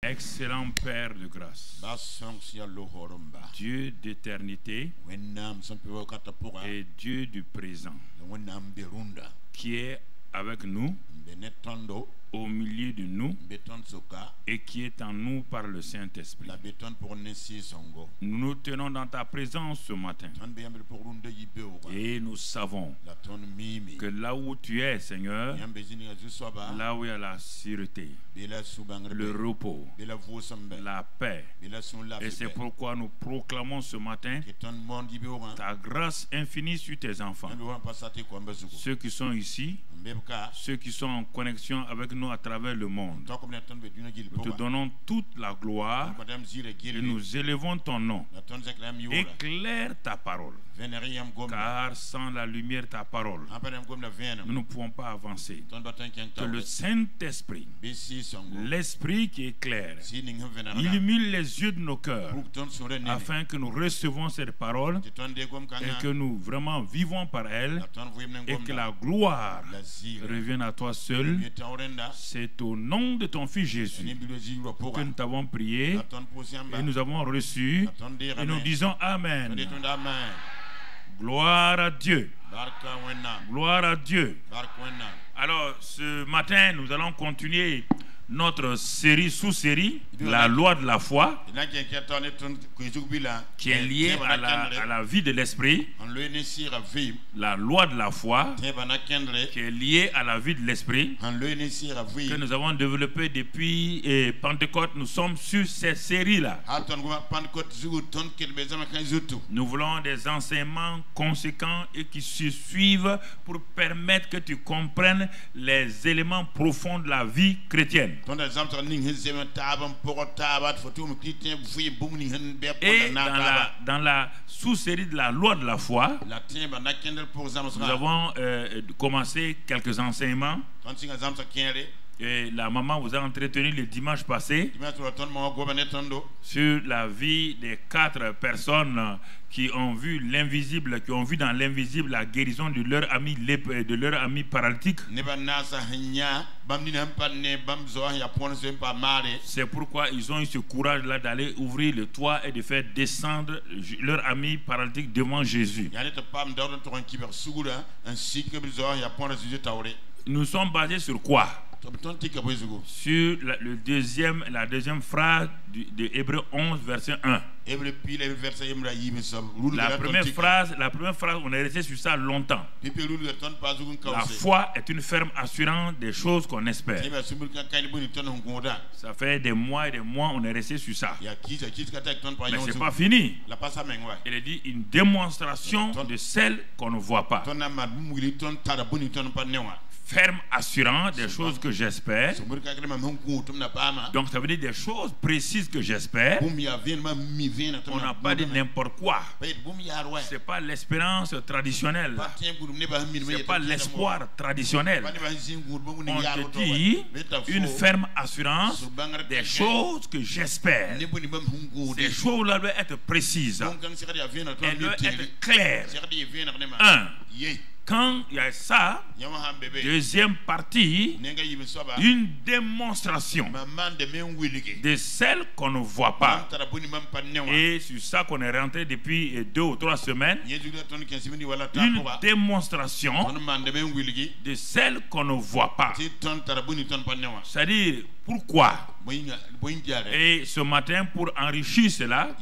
Excellent Père de grâce, Dieu d'éternité et Dieu du présent, qui est avec nous, au milieu de nous, et qui est en nous par le Saint-Esprit. Nous nous tenons dans ta présence ce matin et nous savons que là où tu es, Seigneur, là où il y a la sûreté, le repos, la paix, et c'est pourquoi nous proclamons ce matin ta grâce infinie sur tes enfants, ceux qui sont ici, ceux qui sont en connexion avec nous à travers le monde. Nous te donnons toute la gloire et nous élevons ton nom. Éclaire ta parole, car sans la lumière de ta parole, nous ne pouvons pas avancer. Que le Saint-Esprit, l'Esprit qui éclaire, illumine les yeux de nos cœurs afin que nous recevons cette parole et que nous vraiment vivons par elle et que la gloire revienne à toi seul. C'est au nom de ton Fils Jésus que nous t'avons prié et nous avons reçu et nous disons Amen. Gloire à Dieu. Gloire à Dieu. Alors ce matin nous allons continuer notre série sous-série, la loi de la foi, qui est liée à la vie de l'esprit. La loi de la foi, qui est liée à la vie de l'esprit, que nous avons développée depuis Pentecôte. Nous sommes sur cette série-là. Nous voulons des enseignements conséquents et qui se suivent pour permettre que tu comprennes les éléments profonds de la vie chrétienne. Et dans la sous-série de la loi de la foi, nous avons commencé quelques enseignements. Et la maman vous a entretenu le dimanche passé sur la vie des 4 personnes qui ont vu l'invisible, qui ont vu dans l'invisible la guérison de leur ami paralytique. C'est pourquoi ils ont eu ce courage-là d'aller ouvrir le toit et de faire descendre leur ami paralytique devant Jésus. Nous sommes basés sur quoi? Sur la deuxième phrase de Hébreux 11 verset 1. La première phrase, on est resté sur ça longtemps. La foi est une ferme assurance des choses qu'on espère. Ça fait des mois et des mois on est resté sur ça. Mais c'est pas fini. Il est dit une démonstration de celle qu'on ne voit pas. Ferme assurant des choses que j'espère. Donc ça veut dire des choses précises que j'espère. On n'a pas dit n'importe quoi. C'est pas l'espérance traditionnelle. C'est pas l'espoir traditionnel. On te dit une ferme assurance des choses que j'espère. Ces choses-là doivent être précises. Elles doivent être claires. Quand il y a ça, deuxième partie, une démonstration de celle qu'on ne voit pas. Et sur ça qu'on est rentré depuis 2 ou 3 semaines. Une démonstration de celle qu'on ne voit pas. C'est-à-dire, pourquoi? Et ce matin, pour enrichir cela,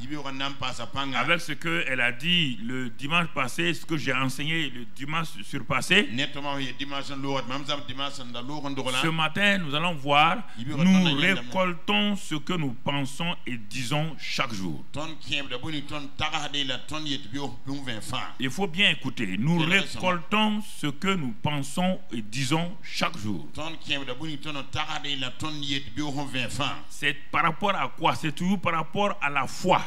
avec ce qu'elle a dit le dimanche passé, ce que j'ai enseigné le dimanche surpassé, ce matin, nous allons voir, nous récoltons ce que nous pensons et disons chaque jour. Il faut bien écouter, nous récoltons ce que nous pensons et disons chaque jour. C'est par rapport à quoi? C'est toujours par rapport à la foi.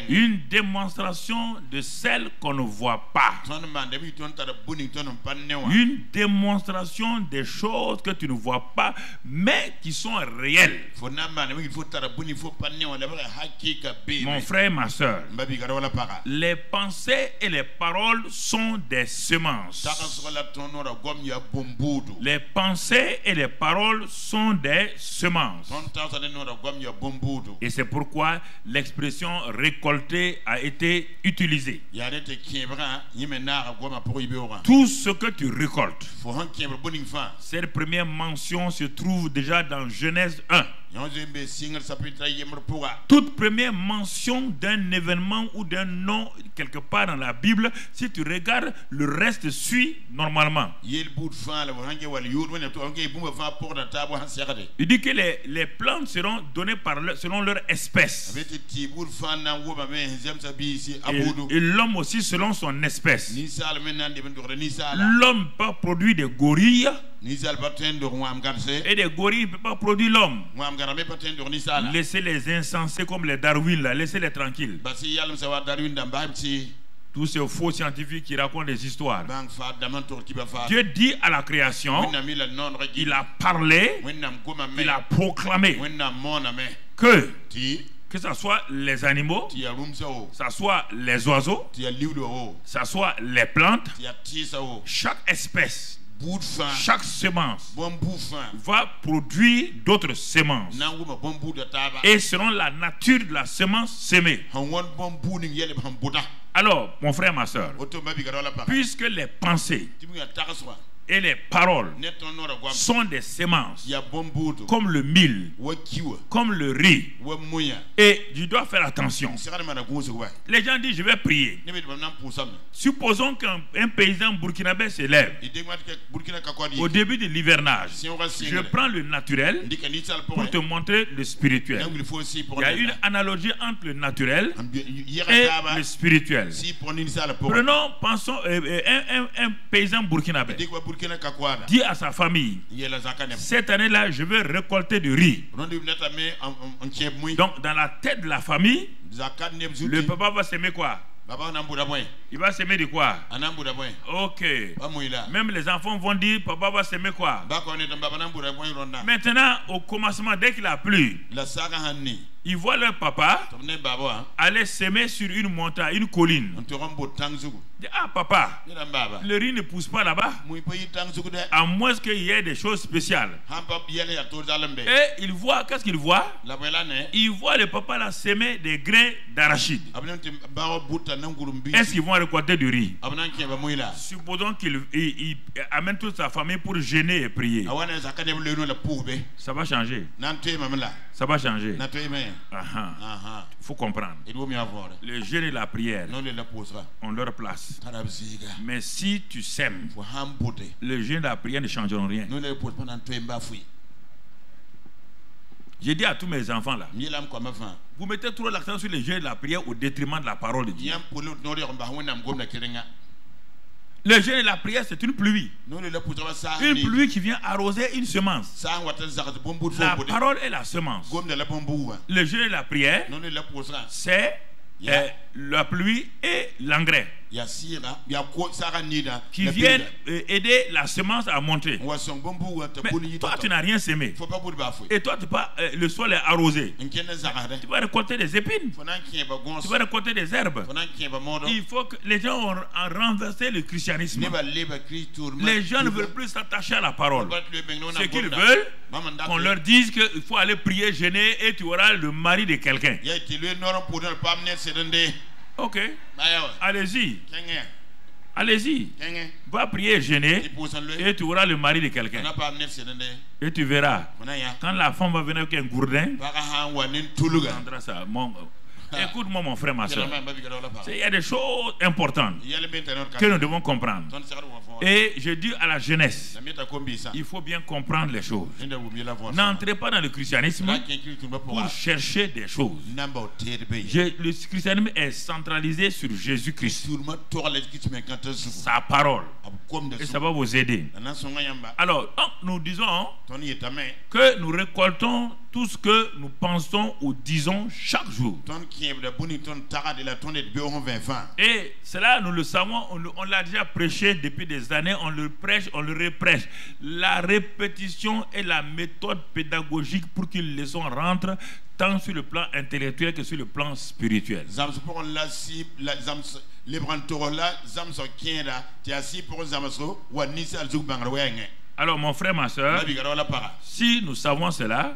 Une démonstration de celle qu'on ne voit pas. Une démonstration des choses que tu ne vois pas, mais qui sont réelles. Mon frère et ma soeur, les pensées et les paroles sont des semences. Les pensées et les paroles sont des semences. Et c'est pourquoi l'expression récolter a été utilisée. Tout ce que tu récoltes. Cette première mention se trouve déjà dans Genèse 1. Toute première mention d'un événement ou d'un nom quelque part dans la Bible, si tu regardes, le reste suit normalement. Il dit que les plantes seront données selon leur espèce. Et l'homme aussi selon son espèce. L'homme peut produire des gorilles. Et des gorilles ne peuvent pas produire l'homme. Laissez les insensés comme les Darwin là, laissez-les tranquilles. Tous ces faux scientifiques qui racontent des histoires. Dieu dit à la création, il a parlé, il a proclamé que ce soit les animaux, que ce soit les oiseaux, que ce soit les plantes, chaque espèce, chaque semence va produire d'autres semences. Et selon la nature de la semence semée. Alors, mon frère, ma soeur, puisque les pensées et les paroles sont des semences, comme le mil, comme le riz, et tu dois faire attention. Les gens disent je vais prier. Supposons qu'un paysan burkinabé se lève au début de l'hivernage. Je prends le naturel pour te montrer le spirituel. Il y a une analogie entre le naturel et le spirituel. Pensons un paysan burkinabé dit à sa famille, cette année-là, je vais récolter du riz. Donc, dans la tête de la famille, le papa va s'aimer quoi? Il va s'aimer de quoi? Ok. Même les enfants vont dire, papa va s'aimer quoi? Maintenant, au commencement, dès qu'il a plu, ils voient leur papa aller s'aimer sur une montagne, une colline. Ah papa, le riz ne pousse pas là-bas, à moins qu'il y ait des choses spéciales. Et il voit, qu'est-ce qu'il voit? Il voit le papa là s'aimer des grains d'arachide. Est-ce qu'ils vont récolter du riz? Supposons qu'il amène toute sa famille pour jeûner et prier. Ça va changer. Ça va changer. Il faut comprendre. Le jeûne et la prière ont leur place. Mais si tu sèmes, le jeûne et la prière ne changeront rien. J'ai dit à tous mes enfants là, vous mettez trop l'accent sur le jeûne et la prière au détriment de la parole de Dieu. Le jeûne et la prière, c'est une pluie. Une pluie qui vient arroser une semence. La parole est la semence. Le jeûne et la prière, c'est la pluie et l'engrais qui viennent aider la semence à monter. Mais toi, tu n'as rien semé. Et toi, le sol est arrosé. Tu vas récolter des épines. Tu vas récolter des herbes. Il faut que les gens ont renversé le christianisme. Les gens ne veulent plus s'attacher à la parole. Ce qu'ils veulent, qu'on leur dise qu'il faut aller prier, jeûner et tu auras le mari de quelqu'un. Ok. Allez-y. Allez-y. Va prier, jeûner et tu auras le mari de quelqu'un. Et tu verras. Quand la femme va venir avec un gourdin, ça. Écoute-moi, mon frère, ma soeur. Il y a des choses importantes que nous devons comprendre. Et je dis à la jeunesse, il faut bien comprendre les choses. N'entrez pas dans le christianisme pour chercher des choses. Le christianisme est centralisé sur Jésus-Christ, sa parole. Et ça va vous aider. Alors, nous disons que nous récoltons tout ce que nous pensons ou disons chaque jour. Et cela, nous le savons, on l'a déjà prêché depuis des années, on le prêche, on le reprêche. La répétition est la méthode pédagogique pour que les leçons rentrent tant sur le plan intellectuel que sur le plan spirituel. Alors mon frère, ma soeur, si nous savons cela,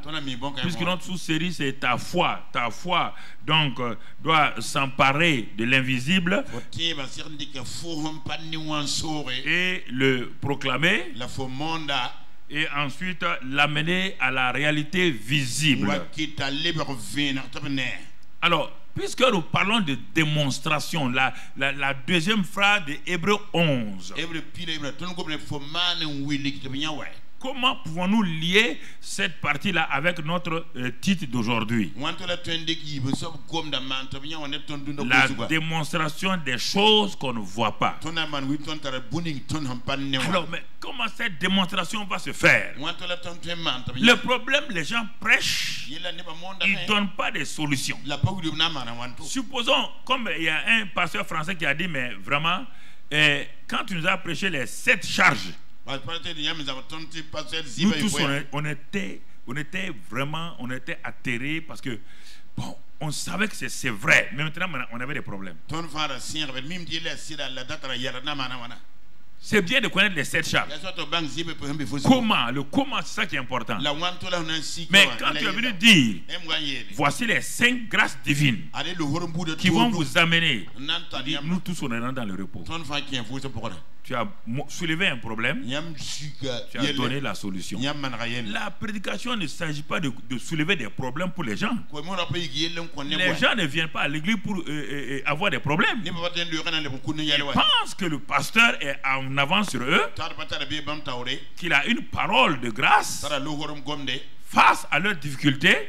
puisque notre sous-série c'est ta foi donc doit s'emparer de l'invisible et le proclamer et ensuite l'amener à la réalité visible. Alors, puisque nous parlons de démonstration, la deuxième phrase de Hébreux 11. Comment pouvons-nous lier cette partie-là avec notre titre d'aujourd'hui? La démonstration des choses qu'on ne voit pas. Alors, mais comment cette démonstration va se faire? Le problème, les gens prêchent, ils ne donnent pas de solutions. Supposons, comme il y a un pasteur français qui a dit, mais vraiment, quand tu nous as prêché les 7 charges, nous tous on était atterrés parce que bon, on savait que c'est vrai, mais maintenant on avait des problèmes. C'est bien de connaître les 7 charges. Comment, c'est ça qui est important. Mais quand tu es venu dire, voici les 5 grâces divines qui vont vous amener, nous tous on est dans le repos. Tu as soulevé un problème, tu as donné la solution. La prédication ne s'agit pas de soulever des problèmes pour les gens. Les gens ne viennent pas à l'église pour avoir des problèmes. Ils pensent que le pasteur est en avance sur eux, qu'il a une parole de grâce face à leurs difficultés,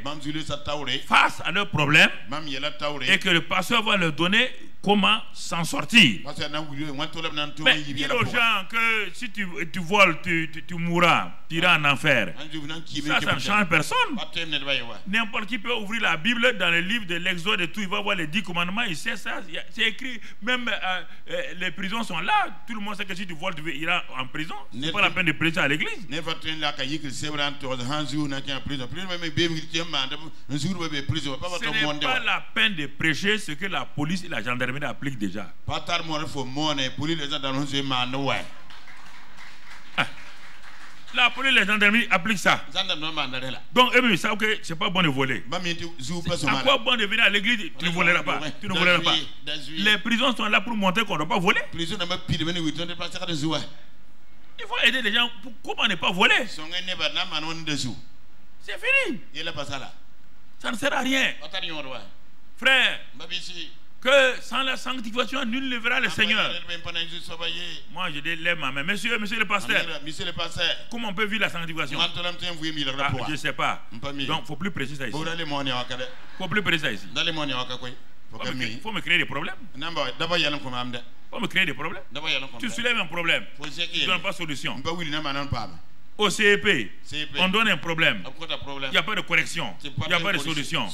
face à leurs problèmes, et que le pasteur va leur donner comment s'en sortir. Mais dire aux gens que si tu voles, tu mourras, tu iras en enfer. Ça ne change personne. N'importe qui peut ouvrir la Bible dans le livre de l'Exode et tout, il va voir les 10 commandements, il sait ça, c'est écrit. Même les prisons sont là. Tout le monde sait que si tu voles, tu iras en prison. Ce n'est pas la peine de prêcher à l'église. Ce n'est pas la peine de prêcher ce que la police et la gendarmerie appliquent déjà. La police et la gendarmerie appliquent ça. Donc, ils savent que c'est pas bon de voler. À quoi bon de venir à l'église? Tu ne voleras pas. Tu ne voleras pas. Les prisons sont là pour montrer qu'on ne doit pas voler. Il faut aider les gens. Comment ne pas voler? C'est fini. Ça ne sert à rien. Frère, que sans la sanctification, nul ne verra le Seigneur. Moi, je lève ma main. Monsieur le pasteur, comment on peut vivre la sanctification? Je ne sais pas. Donc, il ne faut plus prêcher ça ici. Il ne faut plus prêcher ça ici. Il faut me créer des problèmes. Il faut me créer des problèmes. Tu soulèves un problème. Tu ne donnes pas de solution. Au CEP, on donne un problème. Il n'y a pas de correction. Il n'y a pas de solution.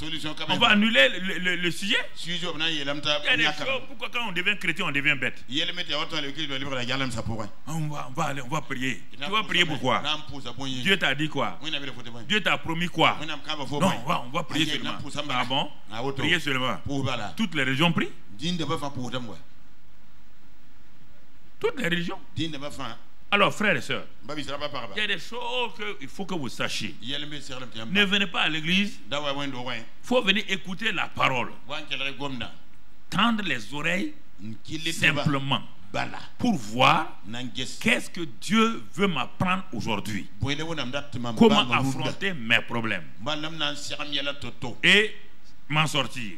On va annuler le sujet. Il y a des choses. Pourquoi quand on devient chrétien, on devient bête? On va prier. Tu vas prier pourquoi? Dieu t'a dit quoi? Dieu t'a promis quoi? Non, on va prier seulement. Ah bon? Prier seulement. Toutes les religions prient. Toutes les religions. Alors, frères et sœurs, il y a des choses qu'il faut que vous sachiez. Ne venez pas à l'église. Il faut venir écouter la parole. Tendre les oreilles simplement pour voir qu'est-ce que Dieu veut m'apprendre aujourd'hui. Comment affronter mes problèmes et m'en sortir.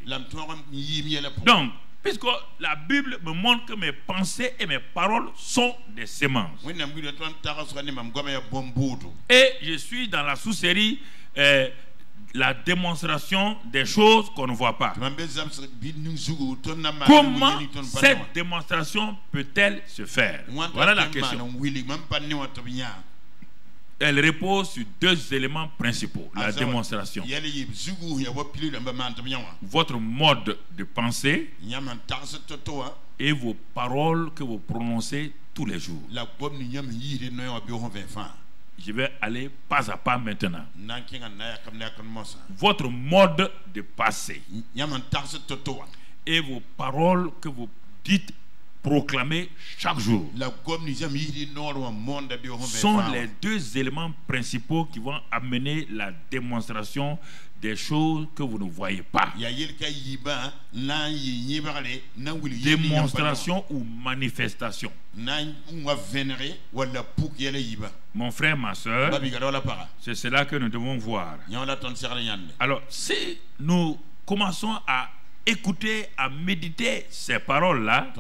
Donc, puisque la Bible me montre que mes pensées et mes paroles sont des semences. Et je suis dans la sous-série la démonstration des choses qu'on ne voit pas. Comment cette démonstration peut-elle se faire? Voilà la question. Elle repose sur deux éléments principaux. La démonstration. Votre mode de pensée et vos paroles que vous prononcez tous les jours. Je vais aller pas à pas maintenant. Votre mode de pensée et vos paroles que vous dites, proclamez chaque jour sont les deux éléments principaux qui vont amener la démonstration des choses que vous ne voyez pas. Démonstration ou manifestation. Mon frère, ma soeur, c'est cela que nous devons voir. Alors, si nous commençons à écouter, à méditer ces paroles-là,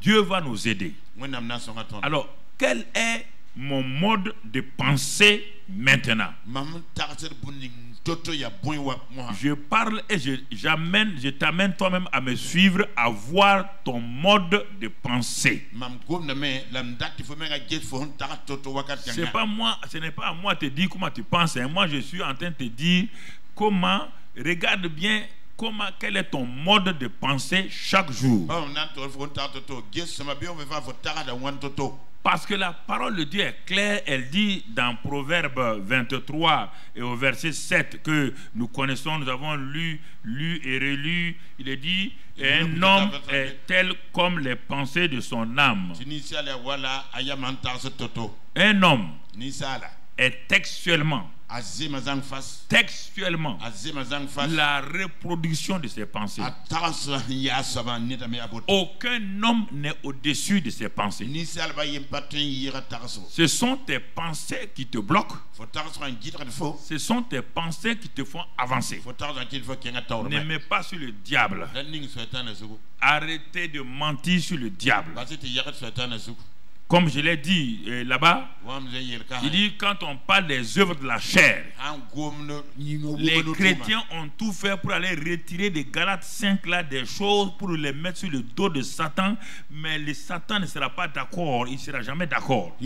Dieu va nous aider. Alors, quel est mon mode de pensée maintenant? Je parle et je t'amène toi-même à me suivre, à voir ton mode de pensée. C'est pas moi, ce n'est pas à moi de te dire comment tu penses. Moi, je suis en train de te dire comment. Regarde bien quel est ton mode de pensée chaque jour. Parce que la parole de Dieu est claire. Elle dit dans Proverbe 23 et au verset 7 que nous connaissons, nous avons lu et relu. Il est dit, un homme est tel comme les pensées de son âme. Un homme est textuellement la reproduction de ses pensées. Aucun homme n'est au-dessus de ses pensées. Ce sont tes pensées qui te bloquent. Ce sont tes pensées qui te font avancer. Ne mets pas sur le diable. Arrêtez de mentir sur le diable. Comme je l'ai dit là-bas, il dit quand on parle des œuvres de la chair, les chrétiens ont tout fait pour aller retirer des Galates 5 là des choses pour les mettre sur le dos de Satan, mais le Satan ne sera pas d'accord, il ne sera jamais d'accord.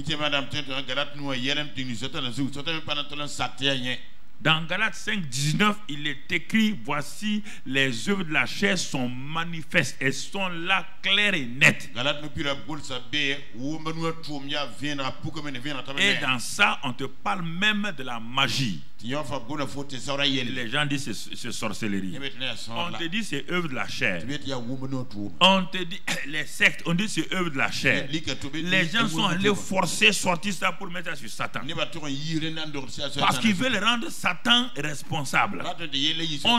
Dans Galates 5, 19, il est écrit, voici les œuvres de la chair sont manifestes, elles sont là claires et nettes. Et dans ça, on te parle même de la magie. Les gens disent c'est sorcellerie. On te dit c'est œuvre de la chair. On te dit les sectes, on dit c'est œuvre de la chair. Les gens sont allés forcer sortir ça pour mettre ça sur Satan. Parce qu'ils veulent rendre Satan responsable. On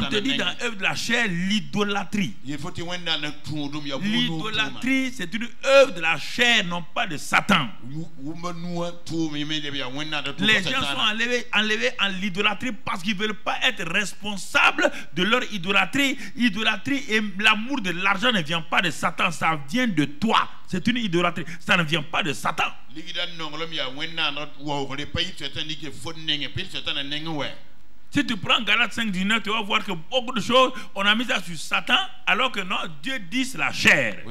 te dit dans œuvre de la chair l'idolâtrie. L'idolâtrie c'est une œuvre de la chair, non pas de Satan. Les gens sont enlevés en l'idolâtrie parce qu'ils ne veulent pas être responsables de leur idolâtrie. Idolâtrie et l'amour de l'argent ne vient pas de Satan, ça vient de toi. C'est une idolâtrie, ça ne vient pas de Satan. Si tu prends Galates 5, 19, tu vas voir que beaucoup de choses, on a mis ça sur Satan, alors que non, Dieu dit c'est la chair.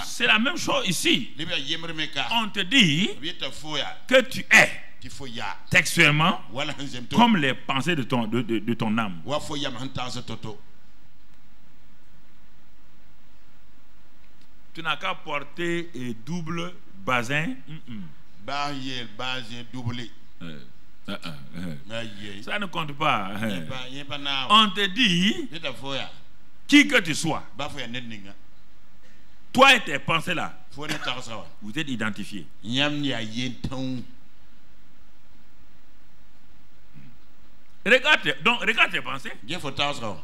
C'est la même chose ici. On te dit que tu es textuellement comme les pensées de ton âme. Tu n'as qu'à porter double basin. Ça ne compte pas. On te dit qui que tu sois, toi et tes pensées là, vous êtes identifiés. Regarde tes pensées.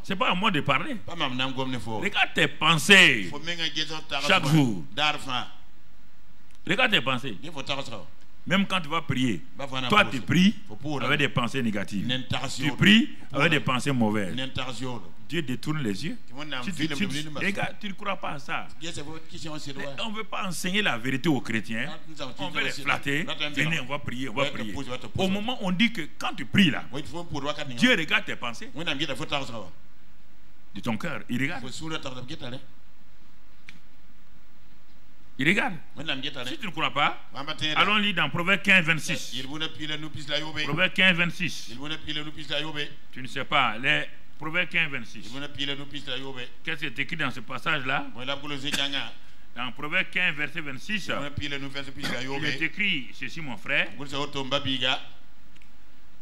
C'est pas à moi de parler. Regarde tes pensées chaque jour. Regarde tes pensées. Même quand tu vas prier, toi tu pries avec des pensées négatives. Tu pries avec des pensées mauvaises. Dieu détourne les yeux. Regarde, tu ne crois pas à ça. On ne veut pas enseigner la vérité aux chrétiens. On veut les flatter. Venez, on va prier, on va prier. Au moment où on dit que quand tu pries là, Dieu regarde tes pensées. De ton cœur, il regarde. Il regarde. Si tu ne crois pas, allons lire dans Proverbe 15, 26. Proverbe 15, 26. Tu ne sais pas. Les Proverbe 15, 26. Qu'est-ce qui est écrit dans ce passage-là? Dans Proverbe 15, verset 26, il est écrit ceci, mon frère.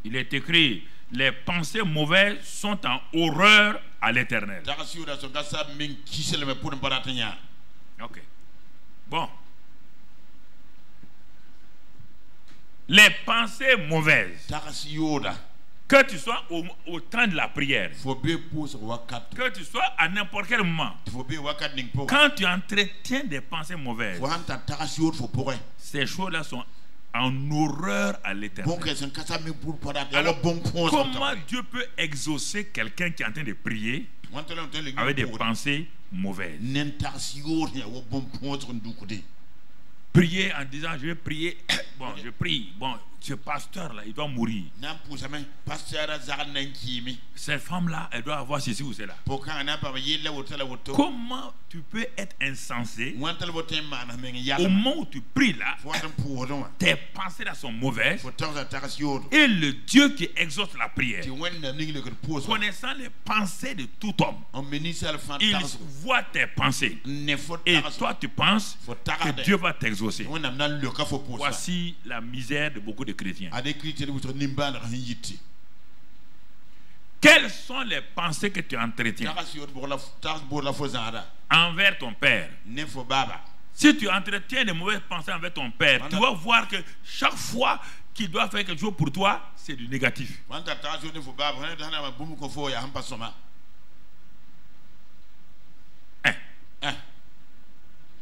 Il est écrit: les pensées mauvaises sont en horreur à l'Éternel. Ok. Bon. Les pensées mauvaises. Que tu sois au temps de la prière, que tu sois à n'importe quel moment, quand tu entretiens des pensées mauvaises, ces choses-là sont en horreur à l'Éternel. Alors, comment Dieu peut exaucer quelqu'un qui est en train de prier avec des pensées mauvaises? Prier en disant je vais prier, bon je prie, bon ce pasteur là il doit mourir, cette femme là elle doit avoir ceci ou cela. Comment tu peux être insensé au moment où tu pries là, tes pensées là sont mauvaises, et le Dieu qui exauce la prière, connaissant les pensées de tout homme, il voit tes pensées et toi tu penses que Dieu va t'exaucer. Voici la misère de beaucoup de chrétiens. Quelles sont les pensées que tu entretiens envers ton père? Si tu entretiens de mauvaises pensées envers ton père, tu vas voir que chaque fois qu'il doit faire quelque chose pour toi, c'est du négatif.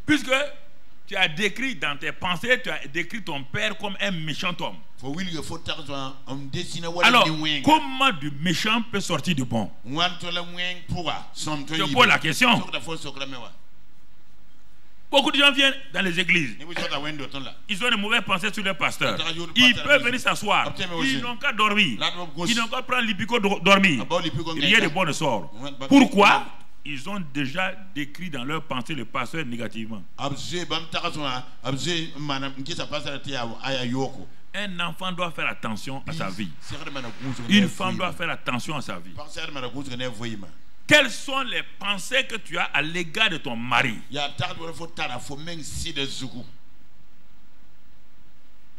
Puisque tu as décrit dans tes pensées, tu as décrit ton père comme un méchant homme. Alors, comment du méchant peut sortir du bon? Je pose la question. Beaucoup de gens viennent dans les églises. Ils ont de mauvaises pensées sur leur pasteur. Ils peuvent venir s'asseoir. Ils n'ont qu'à dormir. Ils n'ont qu'à prendre l'hypico dormir. Rien de bon ne sort. Pourquoi? Ils ont déjà décrit dans leur pensée le pasteur négativement. Un enfant doit faire attention à sa vie. Une femme doit faire attention à sa vie. Quelles sont les pensées que tu as à l'égard de ton mari?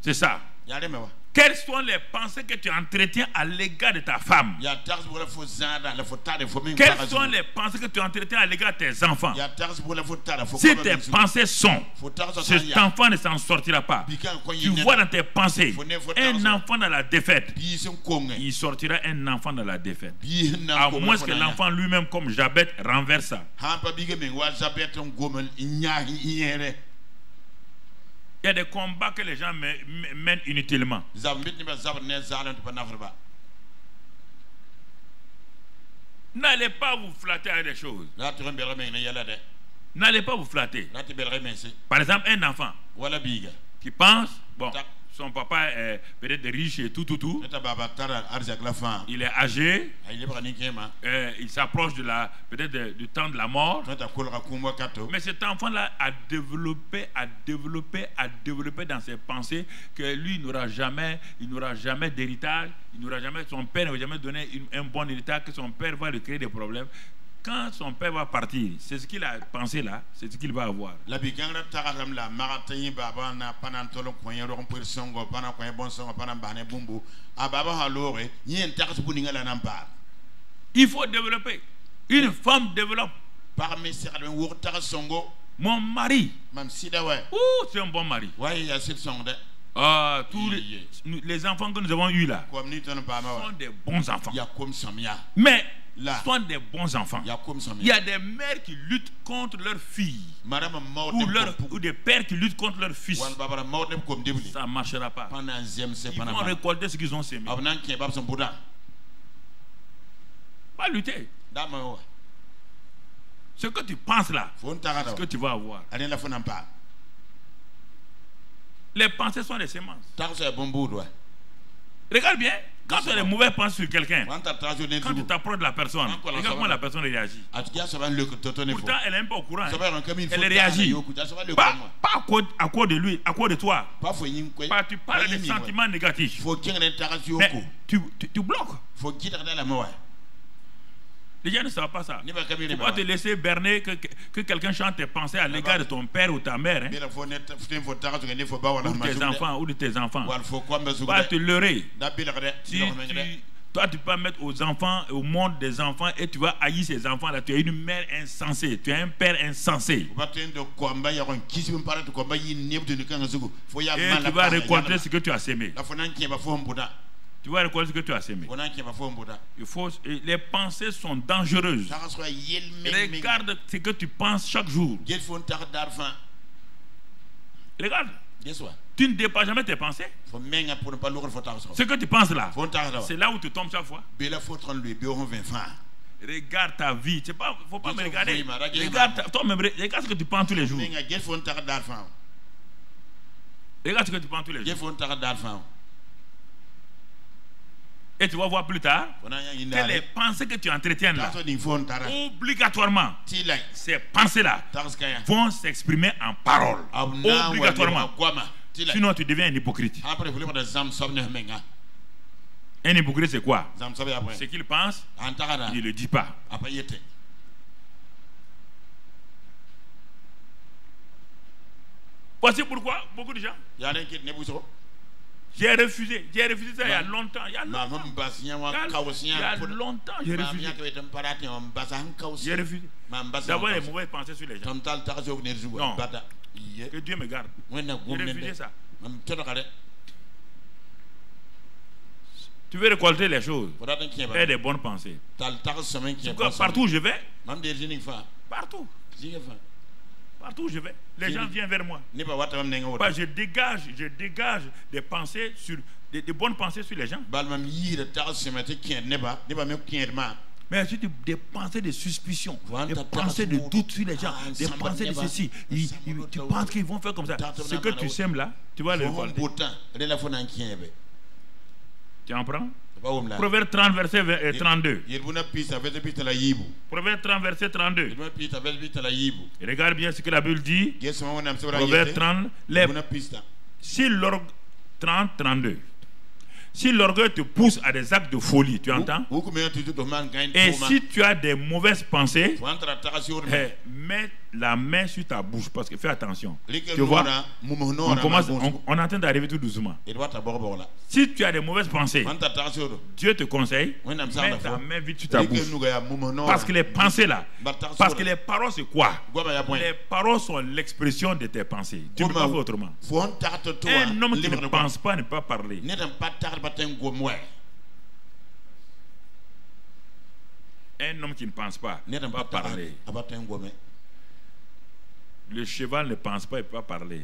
C'est ça. Quelles sont les pensées que tu entretiens à l'égard de ta femme? Quelles sont les pensées que tu entretiens à l'égard de tes enfants? Si tes pensées sont, cet enfant ne s'en sortira pas. Tu vois dans tes pensées un enfant dans la défaite, il sortira un enfant dans la défaite. À moins que l'enfant lui-même, comme Jabet, renverse ça. Il y a des combats que les gens mènent inutilement. N'allez pas vous flatter avec des choses. N'allez pas vous flatter. Par exemple, un enfant qui pense, bon, son papa est peut-être riche et tout. Il est âgé. Il s'approche peut-être du temps de la mort. Mais cet enfant-là a développé dans ses pensées que lui il n'aura jamais d'héritage. Son père ne va jamais donner un bon héritage, que son père va lui créer des problèmes. Quand son père va partir, c'est ce qu'il a pensé là, c'est ce qu'il va avoir. Il faut développer. Une femme développe. Mon mari, c'est un bon mari. Tous les enfants que nous avons eus là sont des bons enfants. Mais sont des bons enfants. Il y a des mères qui luttent contre leurs filles ou des pères qui luttent contre leurs fils. Ça ne marchera pas. Ils vont récolter ce qu'ils ont semé. Pas lutter. Ce que tu penses là, c'est ce que tu vas avoir. Les pensées sont des semences. Regarde bien, Quand tu as des mauvaises pensées sur quelqu'un, quand tu t'approches de la personne, regarde comment la personne réagit. Pourtant, elle n'est même pas au courant. Elle réagit. Pas à cause de lui, à cause de toi. Tu parles des sentiments négatifs. Mais tu bloques. Les gens ne savent pas ça. Il ne faut pas te laisser berner que quelqu'un chante tes pensées à l'égard de ton père ou ta mère. Hein, ou de tes enfants. Pas te leurrer. Toi, tu peux mettre aux enfants, au monde des enfants, et tu vas haïr ces enfants-là. Tu es une mère insensée. Tu es un père insensé. Et tu vas récolter ce que tu as sémé. Tu vas récolter ce que tu as sémé. Les pensées sont dangereuses. Regarde ce que tu penses chaque jour. Regarde. Tu ne dépasses jamais tes pensées. Ce que tu penses là, c'est là où tu tombes chaque fois. Regarde ta vie. Il ne faut pas me regarder. Regarde ce que tu penses tous les jours. Regarde ce que tu penses tous les jours. Et tu vas voir plus tard que les pensées que tu entretiens là, obligatoirement, ces pensées-là vont s'exprimer en parole. Obligatoirement. Sinon, tu deviens un hypocrite. Un hypocrite, c'est quoi? Ce qu'il pense, il ne le dit pas. Voici pourquoi beaucoup de gens. J'ai refusé ça il y a longtemps. Il y a longtemps, j'ai refusé. J'ai refusé. D'abord, les mauvaises pensées sur les gens. Non. Que Dieu me garde. J'ai refusé ça. Tu veux récolter les choses et des bonnes pensées. Partout où je vais, partout où je vais, les gens viennent vers moi. Je dégage des pensées des bonnes pensées sur les gens. Mais c'est des pensées de suspicion, des pensées de doute sur les gens, des pensées de ceci. Tu penses qu'ils vont faire comme ça. Ce que tu sèmes là, tu vas le récolter. Tu en prends? Proverbe 30, verset 32. Proverbe 30, verset 32. Regarde bien ce que la Bible dit. Proverbe 30, si l'orgueil 30, 32. Si l'orgueil te pousse à des actes de folie, tu entends? Et si tu as des mauvaises pensées, mets la main sur ta bouche, parce que fais attention. Tu vois, on est en train d'arriver tout doucement. Si tu as des mauvaises pensées, Dieu te conseille, mets ta main vite sur ta bouche. Parce que les pensées là, parce que les paroles c'est quoi? Les paroles sont l'expression de tes pensées. Tu ne peux pas faire autrement. Un homme qui ne pense pas ne peut pas parler. Un homme qui ne pense pas ne peut pas parler. Le cheval ne pense pas, il ne peut pas parler.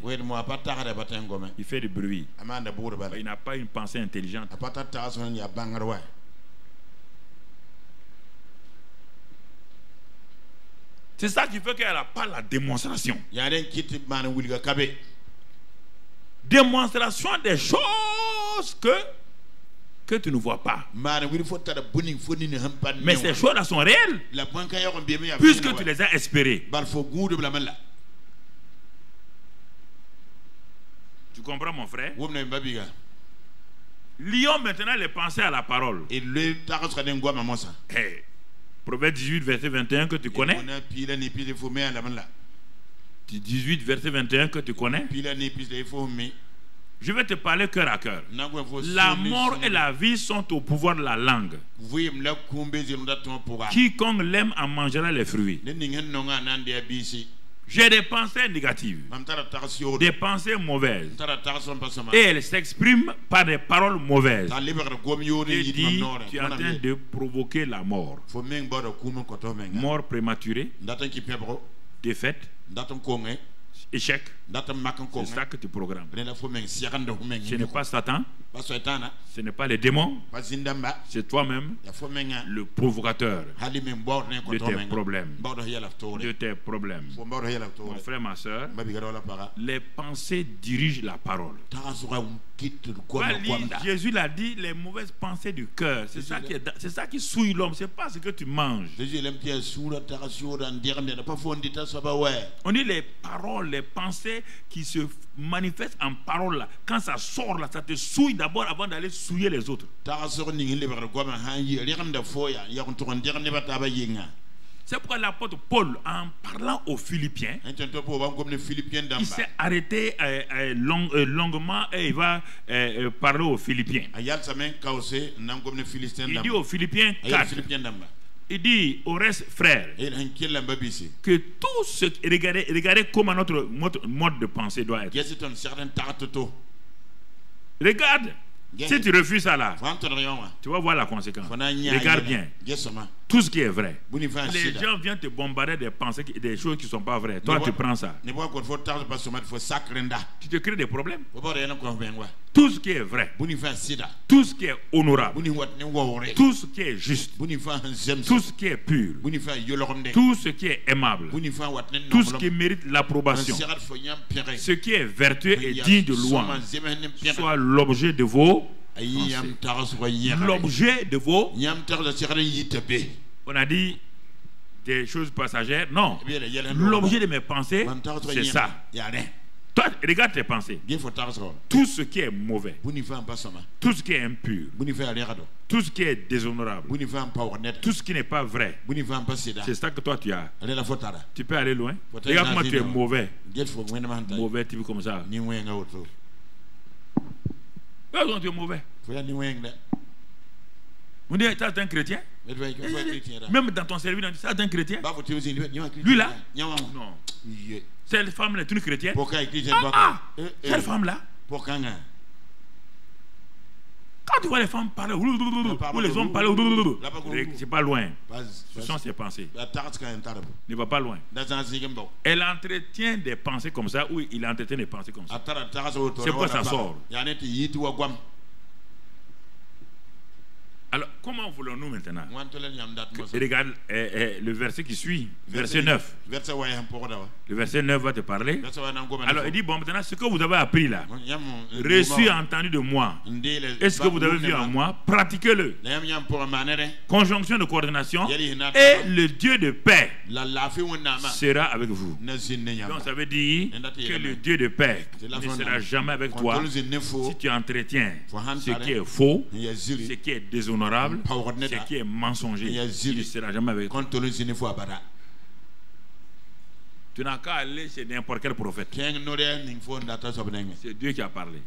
Il fait du bruit. Il n'a pas une pensée intelligente. C'est ça qui fait qu'elle n'a pas la démonstration. Démonstration des choses que tu ne vois pas. Mais ces choses-là sont réelles, puisque tu les as espérées. Tu comprends, mon frère? Lions maintenant les pensées à la parole. Proverbe 18, verset 21 que tu connais. 18, verset 21 que tu connais. Je vais te parler cœur à cœur. La mort et la vie sont au pouvoir de la langue. Quiconque l'aime en mangera les fruits. J'ai des pensées négatives, des pensées mauvaises, et elles s'expriment par des paroles mauvaises. Et dit, tu es en train de provoquer la mort. Mort prématurée, défaite, échec. C'est ça que tu programmes. Ce n'est pas Satan. Ce n'est pas les démons. C'est toi-même le provocateur de tes problèmes. De tes problèmes. Mon frère, ma soeur, les pensées dirigent la parole. Jésus l'a dit, les mauvaises pensées du cœur. C'est ça qui souille l'homme. C'est pas ce que tu manges. On dit les paroles, les pensées qui se manifestent en parole là. Quand ça sort là, ça te souille d'abord avant d'aller souiller les autres. C'est pourquoi l'apôtre Paul, en parlant aux Philippiens, il s'est arrêté longuement et il va parler aux Philippiens. Il dit aux Philippiens 4. Il dit au reste, frères, que tout ce... Regardez comment notre mode de pensée doit être. Regarde. Si tu refuses ça là, tu vas voir la conséquence. Regarde bien. Tout ce qui est vrai. Les gens viennent te bombarder des pensées, des choses qui ne sont pas vraies. Toi, tu prends ça. Tu te crées des problèmes. Tout ce qui est vrai. Tout ce qui est honorable. Tout ce qui est juste. Tout ce qui est pur. Tout ce qui est aimable. Tout ce qui mérite l'approbation. Ce qui est vertueux et digne de louange. Soit l'objet de vos... L'objet de vos... On a dit des choses passagères. Non. L'objet de mes pensées, c'est ça. Toi, regarde tes pensées. Tout ce qui est mauvais, tout ce qui est impur, tout ce qui est déshonorable, tout ce qui n'est pas vrai, c'est ça que toi tu as. Tu peux aller loin. Regarde comment tu es mauvais. Mauvais, tu es comme ça. Regarde tu es mauvais. On dit, tu es un chrétien. Même dans ton service, tu es un chrétien. Lui là, non. Cette femme est une chrétienne. Cette femme là. Quand tu vois les femmes parler, ou les hommes parler, c'est pas loin. Ce sont ses pensées. Ne va pas loin. Elle entretient des pensées comme ça, ou il entretient des pensées comme ça. C'est quoi ça sort? Alors, comment voulons-nous maintenant? Regarde le verset qui suit, verset 9. Le verset 9 va te parler. Alors, il dit, bon, maintenant, ce que vous avez appris là, reçu et entendu de moi, est-ce que vous avez vu en moi? Pratiquez-le. Conjonction de coordination. Et le Dieu de paix sera avec vous. Donc, ça veut dire que le Dieu de paix ne sera jamais avec toi si tu entretiens ce qui est faux, ce qui est déshonorable, ce qui est mensonger. Il ne sera jamais avec toi. Tu n'as qu'à aller chez n'importe quel prophète. C'est Dieu qui a parlé.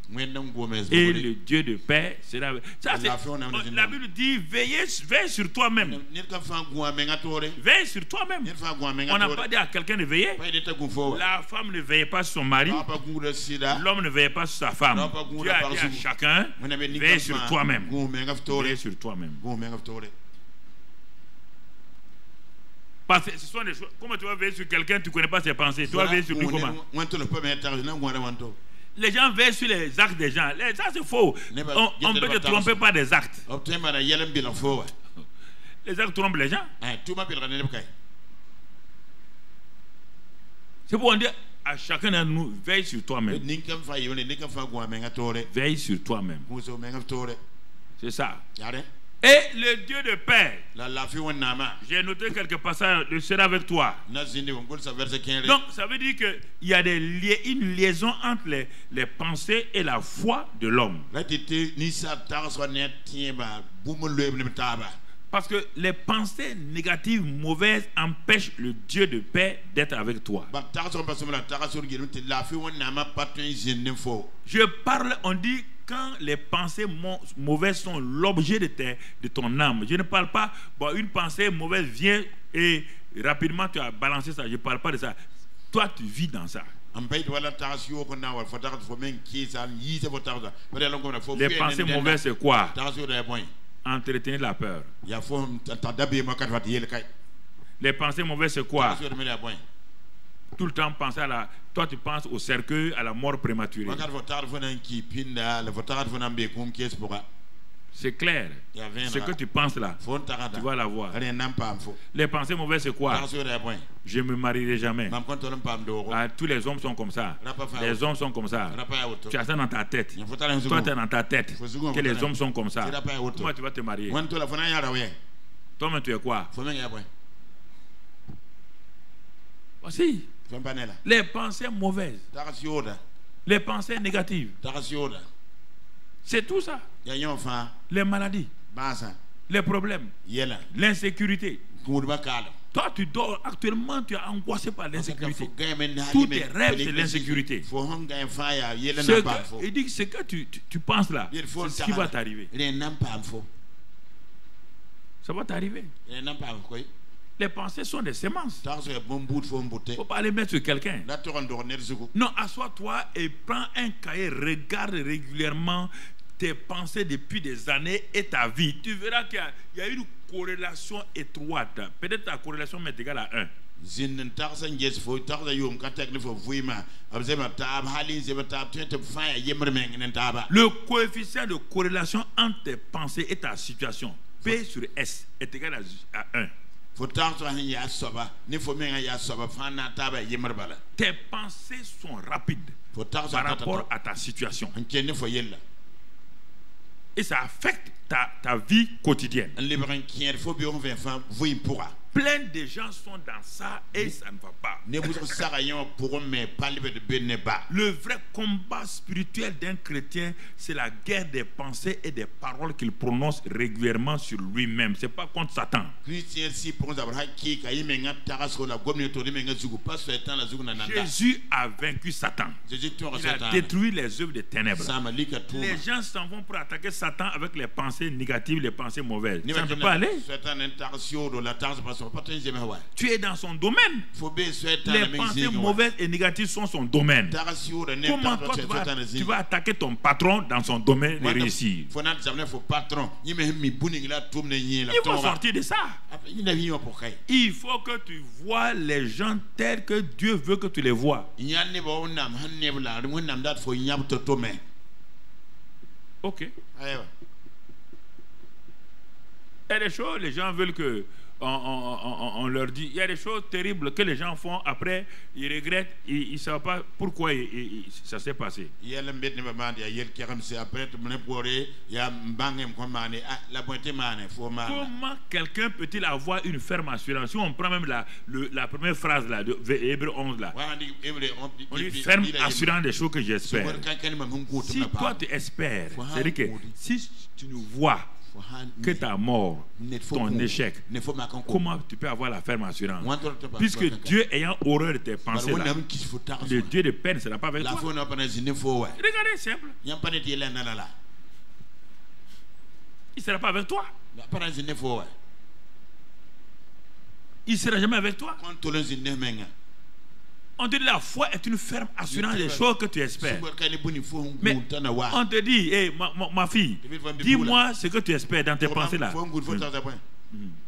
Et le Dieu de paix sera avec toi. La Bible dit veille sur toi-même. Veille sur toi-même. On n'a pas dit à quelqu'un de veiller. La femme ne veille pas sur son mari. L'homme ne veille pas sur sa femme. Dieu a dit à chacun veille sur toi-même. Veille sur toi-même. Parce que ce sont des choses. Comment tu vas veiller sur quelqu'un, tu ne connais pas ses pensées? Tu vas veiller sur lui comment? Les gens veillent sur les actes des gens. Ça c'est faux. On ne peut te tromper par des actes. Les actes trompent les gens. C'est pour dire à chacun de nous, veille sur toi-même. Veille sur toi-même. C'est ça. Et le Dieu de paix, j'ai noté quelques passages, il sera avec toi. Donc ça veut dire qu'il y a une liaison entre les pensées et la foi de l'homme. Parce que les pensées négatives, mauvaises, empêchent le Dieu de paix d'être avec toi. Je parle, on dit, quand les pensées mauvaises sont l'objet de ton âme. Je ne parle pas, bon, une pensée mauvaise vient et rapidement tu as balancé ça. Je ne parle pas de ça. Toi, tu vis dans ça. Les pensées mauvaises, c'est quoi? Entretenir la peur. Les pensées mauvaises, c'est quoi? tout le temps penser à la... Toi, tu penses au cercueil, à la mort prématurée. C'est clair. Ce que tu penses là, tu vas l'avoir. Les pensées mauvaises, c'est quoi? Je ne me marierai jamais. Ah, tous les hommes sont comme ça. Les hommes sont comme ça. Tu as ça dans ta tête. Toi, tu es dans ta tête que les hommes sont comme ça. Comment tu vas te marier? Toi-même, tu es quoi? Voici. Les pensées mauvaises. Les pensées négatives. C'est tout ça. Les maladies. Les problèmes. L'insécurité. Toi, tu dors actuellement, tu es angoissé par l'insécurité. Tous tes rêves, c'est l'insécurité. Il dit que ce que tu penses là, c'est ce qui va t'arriver. Ça va t'arriver. Les pensées sont des semences. Il ne faut pas les mettre sur quelqu'un. Non, assois-toi et prends un cahier, regarde régulièrement tes pensées depuis des années et ta vie. Tu verras qu'il y a une corrélation étroite. Peut-être ta corrélation est égale à 1. Le coefficient de corrélation entre tes pensées et ta situation, P sur S, est égal à 1. Tes pensées sont rapides par rapport à ta situation. Et ça affecte ta vie quotidienne. Plein de gens sont dans ça et ça ne va pas. Le vrai combat spirituel d'un chrétien, c'est la guerre des pensées et des paroles qu'il prononce régulièrement sur lui-même. C'est pas contre Satan. Jésus a vaincu Satan. Il a détruit les œuvres des ténèbres. Les gens s'en vont pour attaquer Satan avec les pensées négatives, les pensées mauvaises. Ça ne peut pas aller. Tu es dans son domaine. Les pensées mauvaises et négatives sont son domaine. Comment toi tu vas attaquer ton patron dans son domaine et réussir? Il faut sortir de ça. Il faut que tu vois les gens tels que Dieu veut que tu les vois. Ok. Il y a des choses, les gens veulent que on leur dit, il y a des choses terribles que les gens font, après ils regrettent, ils ne savent pas pourquoi ça s'est passé. Comment quelqu'un peut-il avoir une ferme assurance? Si on prend même la première phrase là, de Hébreux 11 là, on dit ferme assurance des choses que j'espère. Si toi tu espères, c'est-à-dire que si tu nous vois que ta mort, ton échec, comment tu peux avoir la ferme assurance? Puisque Dieu ayant horreur de tes pensées là, le Dieu de peine ne sera pas avec toi. Regardez, simple. Il ne sera pas avec toi. Il ne sera jamais avec toi. On te dit la foi est une ferme assurance des choses que tu espères. Mais on te dit, hey, ma fille, dis-moi ce que tu espères dans tes pensées là.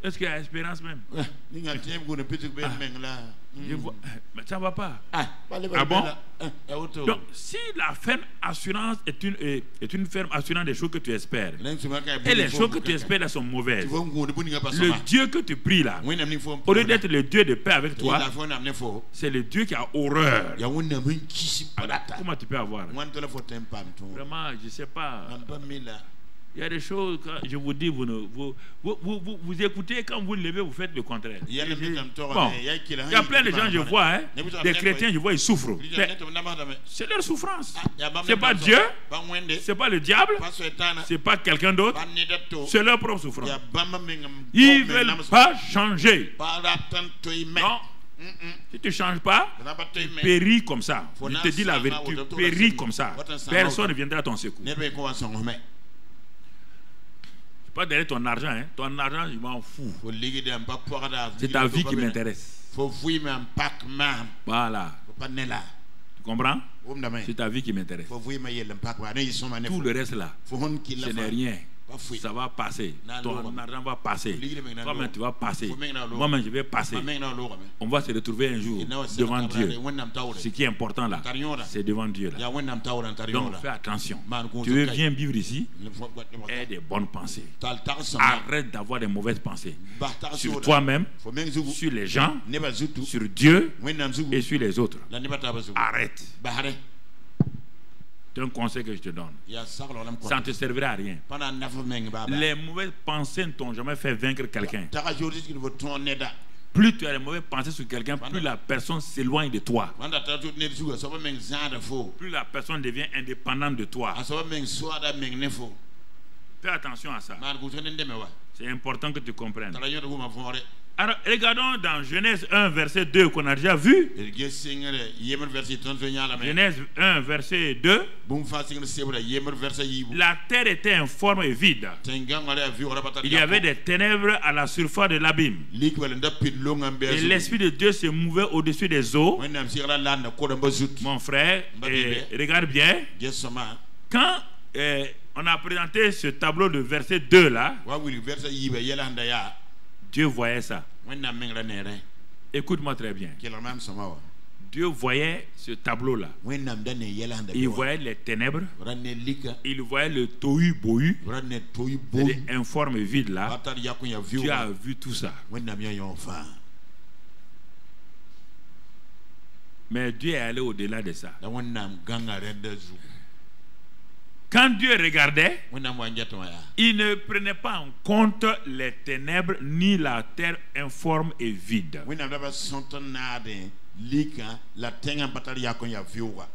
Est-ce qu'il y a espérance même? Ça ne va pas. Ah bon? Donc, si la ferme assurance est une ferme assurance des choses que tu espères, et les choses que tu espères là sont mauvaises, le Dieu que tu pries là, au lieu d'être le Dieu de paix avec toi, c'est le Dieu qui a horreur. Comment tu peux avoir? Vraiment, je ne sais pas. Il y a des choses, quand je vous dis, vous écoutez, quand vous levez, vous faites le contraire. Bon, il y a plein de gens, je vois, hein, des chrétiens, je vois, ils souffrent. C'est leur souffrance. Ce n'est pas Dieu, ce n'est pas le diable, ce n'est pas quelqu'un d'autre, c'est leur propre souffrance. Ils ne veulent pas changer. Non. Si tu ne changes pas, tu péris comme ça. Je te dis la vérité, tu péris comme ça. Personne ne viendra à ton secours. Pas derrière ton argent, hein. Ton argent, je m'en fous. C'est ta vie qui m'intéresse. Voilà. Tu comprends? C'est ta vie qui m'intéresse. Tout le reste là, ce n'est rien ça va passer. Ton argent va passer. Toi-même, tu vas passer. Moi-même, je vais passer. On va se retrouver un jour devant Dieu. Ce qui est important là, c'est devant Dieu là. Donc fais attention. Tu veux bien vivre ici, aie des bonnes pensées. Arrête d'avoir des mauvaises pensées sur toi-même, sur les gens, sur Dieu et sur les autres. Arrête. C'est un conseil que je te donne. Ça ne te servira à rien. Les mauvaises pensées ne t'ont jamais fait vaincre quelqu'un. Plus tu as les mauvaises pensées sur quelqu'un, plus la personne s'éloigne de toi. Plus la personne devient indépendante de toi. Fais attention à ça. C'est important que tu comprennes. Alors, regardons dans Genèse 1, verset 2 qu'on a déjà vu. Genèse 1, verset 2. La terre était informe et vide. Il y avait des ténèbres à la surface de l'abîme. Et l'Esprit de Dieu se mouvait au-dessus des eaux. Mon frère, regarde bien. Quand on a présenté ce tableau de verset 2 là, Dieu voyait ça. Écoute-moi très bien. Dieu voyait ce tableau-là. Il voyait les ténèbres. Il voyait le tohu bohu. C'est informe et vide là. Dieu a vu tout ça. Mais Dieu est allé au-delà de ça. Quand Dieu regardait, il ne prenait pas en compte les ténèbres ni la terre informe et vide.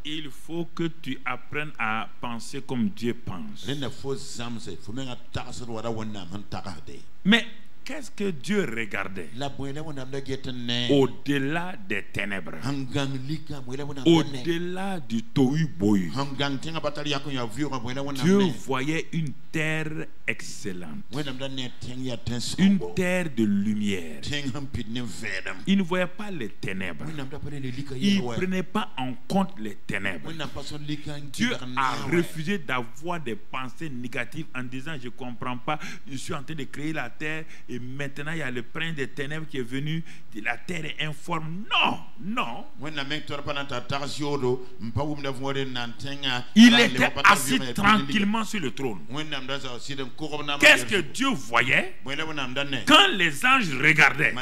Il faut que tu apprennes à penser comme Dieu pense. Mais qu'est-ce que Dieu regardait au-delà des ténèbres, au-delà du tohu bohu? Dieu voyait une terre excellente, une terre de lumière. Il ne voyait pas les ténèbres. Il ne prenait pas en compte les ténèbres. Dieu a refusé d'avoir des pensées négatives en disant: je ne comprends pas, je suis en train de créer la terre et maintenant il y a le prince des ténèbres qui est venu, la terre est informe. Non, non. Il était assis tranquillement sur le trône. Qu'est-ce que Dieu voyait quand les anges regardaient?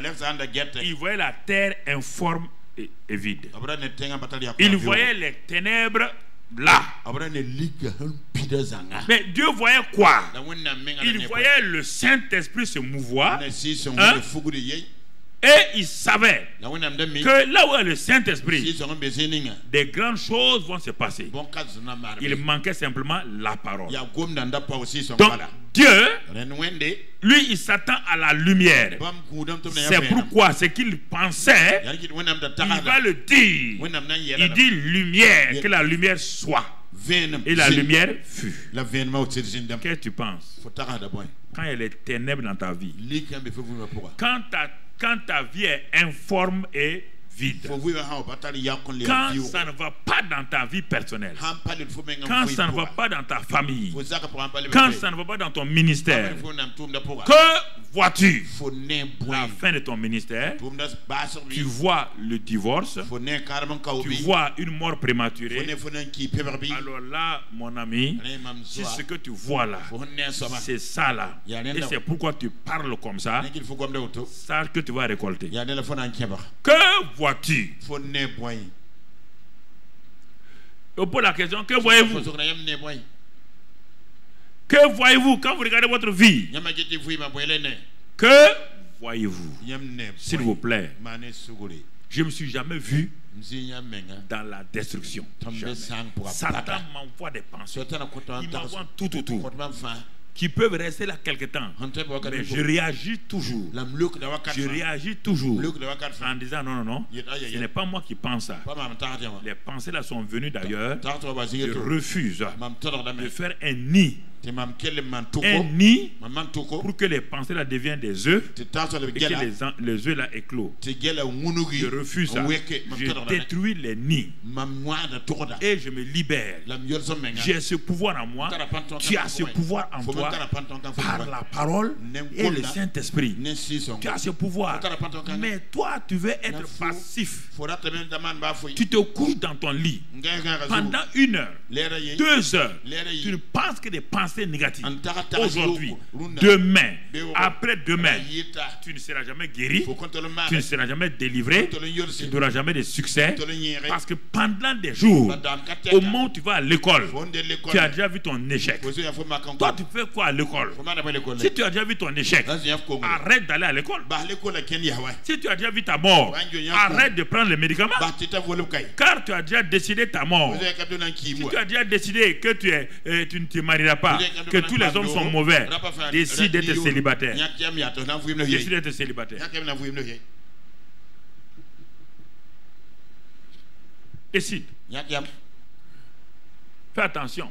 Ils voyaient la terre informe et vide. Ils voyaient les ténèbres là. Mais Dieu voyait quoi? Il voyait le Saint-Esprit se mouvoir, et il savait que là où est le Saint-Esprit, des grandes choses vont se passer. Il manquait simplement la parole. Donc Dieu, lui, il s'attend à la lumière. C'est pourquoi ce qu'il pensait, il va le dire. Il dit lumière, que la lumière soit. Et la lumière fut. Qu'est-ce que tu penses? Quand il y a les ténèbres dans ta vie, quand ta vie est informe et vide, quand ça ne va pas dans ta vie personnelle, quand ça ne va pas dans ta famille, quand ça ne va pas dans ton ministère, que vois-tu? La fin de ton ministère, tu vois le divorce, tu vois une mort prématurée. Alors là, mon ami, si ce que tu vois là, c'est ça là, et c'est pourquoi tu parles comme ça, sache que tu vas récolter. Que vois-tu? On pose la question, que voyez-vous? Que voyez-vous quand vous regardez votre vie? Que voyez-vous? S'il vous plaît. Je ne me suis jamais vu dans la destruction. Satan m'envoie des pensées. Il m'envoie tout autour qui peuvent rester là quelque temps. Mais je réagis toujours. Je réagis toujours en disant non, non, non. Ce n'est pas moi qui pense ça. Les pensées là sont venues d'ailleurs. Je refuse de faire un nid un nid pour que les pensées là deviennent des œufs et que les œufs là éclosent. Je refuse ça. Je détruis les nids et je me libère. J'ai ce pouvoir en moi. Tu as ce pouvoir en toi par la parole et le Saint-Esprit. Tu as ce pouvoir. Mais toi, tu veux être passif. Tu te couches dans ton lit pendant 1 heure, 2 heures. Tu ne penses que des pensées négatives. Aujourd'hui, demain, après-demain, tu ne seras jamais guéri. Tu ne seras jamais délivré. Tu n'auras jamais de succès. Parce que pendant des jours, au moment où tu vas à l'école, tu as déjà vu ton échec. Toi, tu fais quoi à l'école? Si tu as déjà vu ton échec, arrête d'aller à l'école. Si tu as déjà vu ta mort, arrête de prendre les médicaments. Car tu as déjà décidé ta mort. Si tu as déjà décidé que tu ne te marieras pas, que tous les hommes sont mauvais, décide d'être célibataire. Décide d'être célibataire. Décide. Fais attention.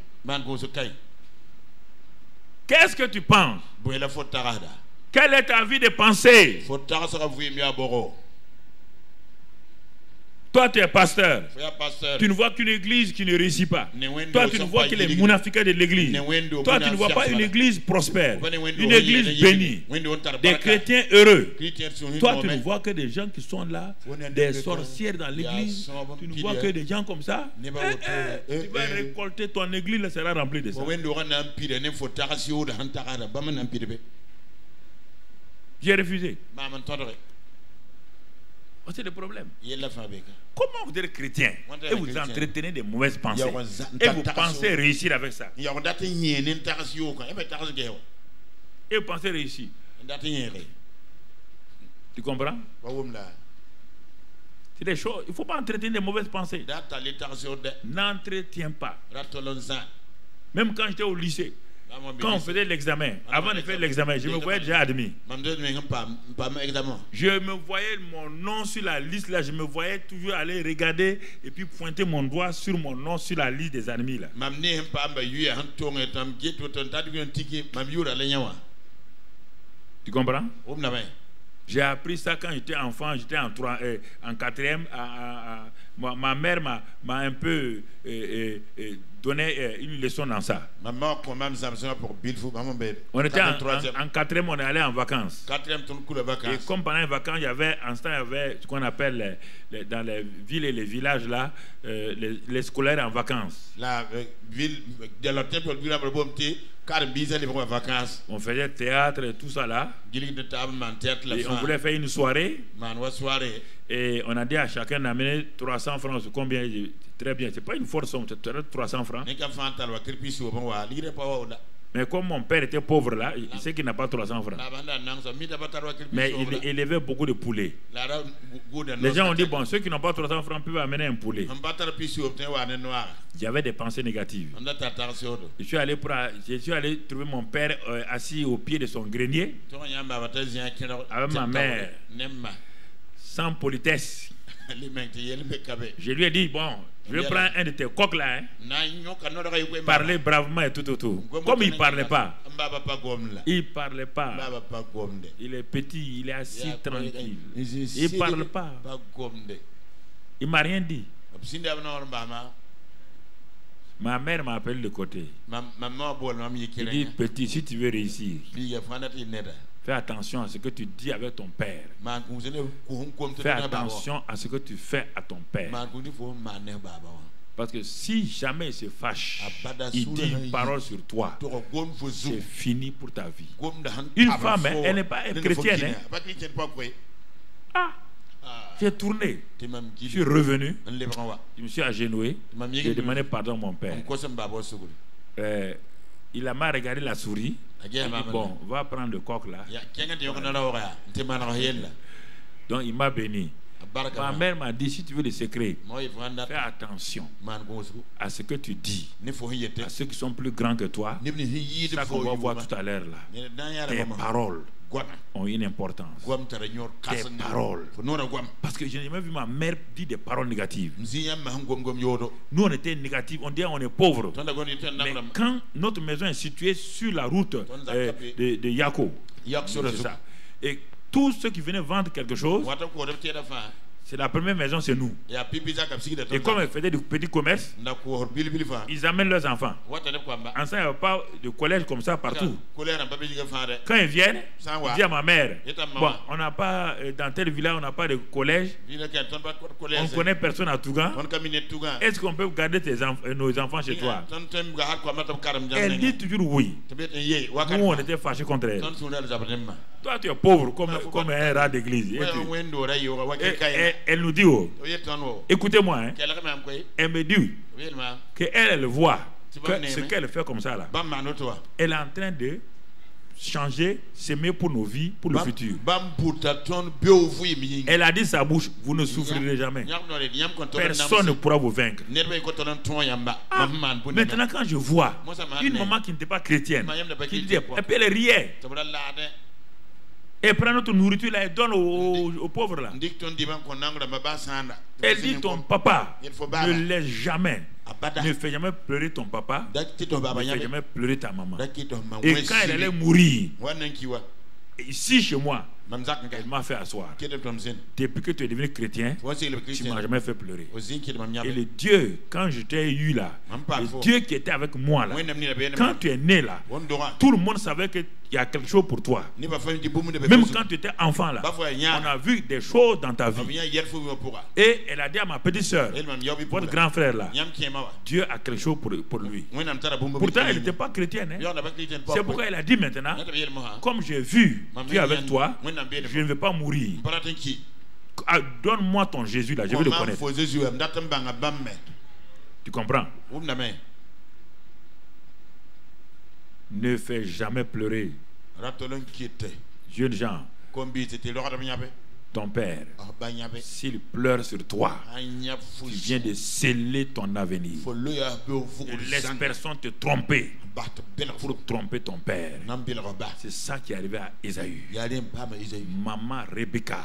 Qu'est-ce que tu penses? Quelle est ta vie de pensée? Toi, tu es pasteur. Tu ne vois qu'une église qui ne réussit pas. Toi, tu ne vois que les monafiques de l'église. Toi, tu ne vois pas une église prospère, une église bénie, des chrétiens heureux. Toi, tu ne vois que des gens qui sont là, des sorcières dans l'église. Tu ne vois que des gens comme ça. Tu vas récolter, ton église sera remplie de ça. J'ai refusé. C'est le problème. Comment vous êtes chrétien et vous entretenez des mauvaises pensées et vous pensez réussir avec ça? Et vous pensez réussir? Tu comprends? C'est des choses. Il ne faut pas entretenir des mauvaises pensées. N'entretiens pas. Même quand j'étais au lycée, quand on faisait l'examen, avant de faire l'examen, je me voyais déjà admis. Je me voyais mon nom sur la liste là, je me voyais toujours aller regarder et puis pointer mon doigt sur mon nom sur la liste des admis là. Tu comprends? J'ai appris ça quand j'étais enfant, j'étais en 4e. Ma mère m'a un peu donné une leçon dans ça. On était en 4e, on est allé en vacances. Et comme pendant les vacances, il y avait ce qu'on appelle dans les villes et les villages là, les scolaires en vacances. La ville de l'hôtel pour on faisait théâtre et tout ça là. Et on voulait faire une soirée. Et on a dit à chacun d'amener 300 francs. C'est combien? Très bien. C'est pas une forte somme, c'est 300 francs. Mais comme mon père était pauvre là, il sait qu'il n'a pas 300 francs. Mais il élevait beaucoup de poulets. Les gens ont dit, bon, ceux qui n'ont pas 300 francs peuvent amener un poulet. J'avais des pensées négatives. Je suis allé trouver mon père assis au pied de son grenier avec ma mère, sans politesse. Je lui ai dit, bon, je vais prendre un de tes coqs là, parler bravement et tout autour. Comme il ne parlait pas. Il ne parlait pas. Il est petit, il est assis tranquille. Il ne parle pas. Il ne m'a rien dit. Ma mère m'a appelé de côté. Il dit, petit, si tu veux réussir, fais attention à ce que tu dis avec ton père. Fais attention à ce que tu fais à ton père. Parce que si jamais il se fâche, il dit une parole sur toi, c'est fini pour ta vie. Une femme, elle n'est pas chrétienne. J'ai tourné, je suis revenu, je me suis agenouillé, j'ai demandé pardon à mon père. Il a mal regardé la souris. Il dit, bon, va prendre le coq là. Donc il m'a béni. Ma mère m'a dit, si tu veux le secret, fais attention à ce que tu dis à ceux qui sont plus grands que toi. C'est ça qu'on va voir tout à l'heure là. Tes paroles ont une importance. Tes paroles. Parce que je n'ai jamais vu ma mère dire des paroles négatives. Nous, on était négatifs, on dit on est pauvres. Mais quand notre maison est située sur la route de Yako, c'est ça. Et tous ceux qui venaient vendre quelque chose, c'est la première maison, c'est nous. Et comme ils faisaient du petit commerce, ils amènent leurs enfants. En ça, il n'y a pas de collège comme ça partout. Quand ils viennent, ils disent à ma mère, bon, on n'a pas, dans tel village, on n'a pas de collège. On ne connaît personne à Tougan. Est-ce qu'on peut garder nos enfants chez toi? Elle dit toujours oui. Nous, on était fâchés contre elle. Toi, tu es pauvre comme un rat d'église. Elle nous dit, oh, écoutez-moi, hein, elle me dit qu'elle voit que ce qu'elle fait comme ça là, elle est en train de changer, s'aimer pour nos vies, pour le futur. Elle a dit sa bouche, vous ne souffrirez jamais. Personne ne pourra vous vaincre. Ah, maintenant quand je vois une maman qui n'était pas chrétienne, qui dit, et puis elle riait. Et prend notre nourriture là et donne aux pauvres là. Elle dit ton papa ne laisse jamais, ne fait jamais pleurer ton papa, ne fait jamais pleurer ta maman. Et quand elle allait mourir, ici chez moi, elle m'a fait asseoir. Depuis que tu es devenu chrétien, tu ne m'as jamais fait pleurer. Et le Dieu, quand je t'ai eu là, le Dieu qui était avec moi là, quand tu es né là, tout le monde savait qu'il y a quelque chose pour toi. Même quand tu étais enfant là, on a vu des choses dans ta vie. Et elle a dit à ma petite soeur, votre grand frère là, Dieu a quelque chose pour lui. Pourtant elle n'était pas chrétienne. Hein? C'est pourquoi elle a dit maintenant, comme j'ai vu Dieu avec toi, je ne vais pas mourir. Donne-moi ton Jésus là, je vais le connaître. Tu comprends? Ne fais jamais pleurer. Jeunes gens, ton père, s'il pleure sur toi, tu viens de sceller ton avenir. Ne laisse personne te tromper pour tromper ton père. C'est ça qui est arrivé à Ésaü. Maman Rebecca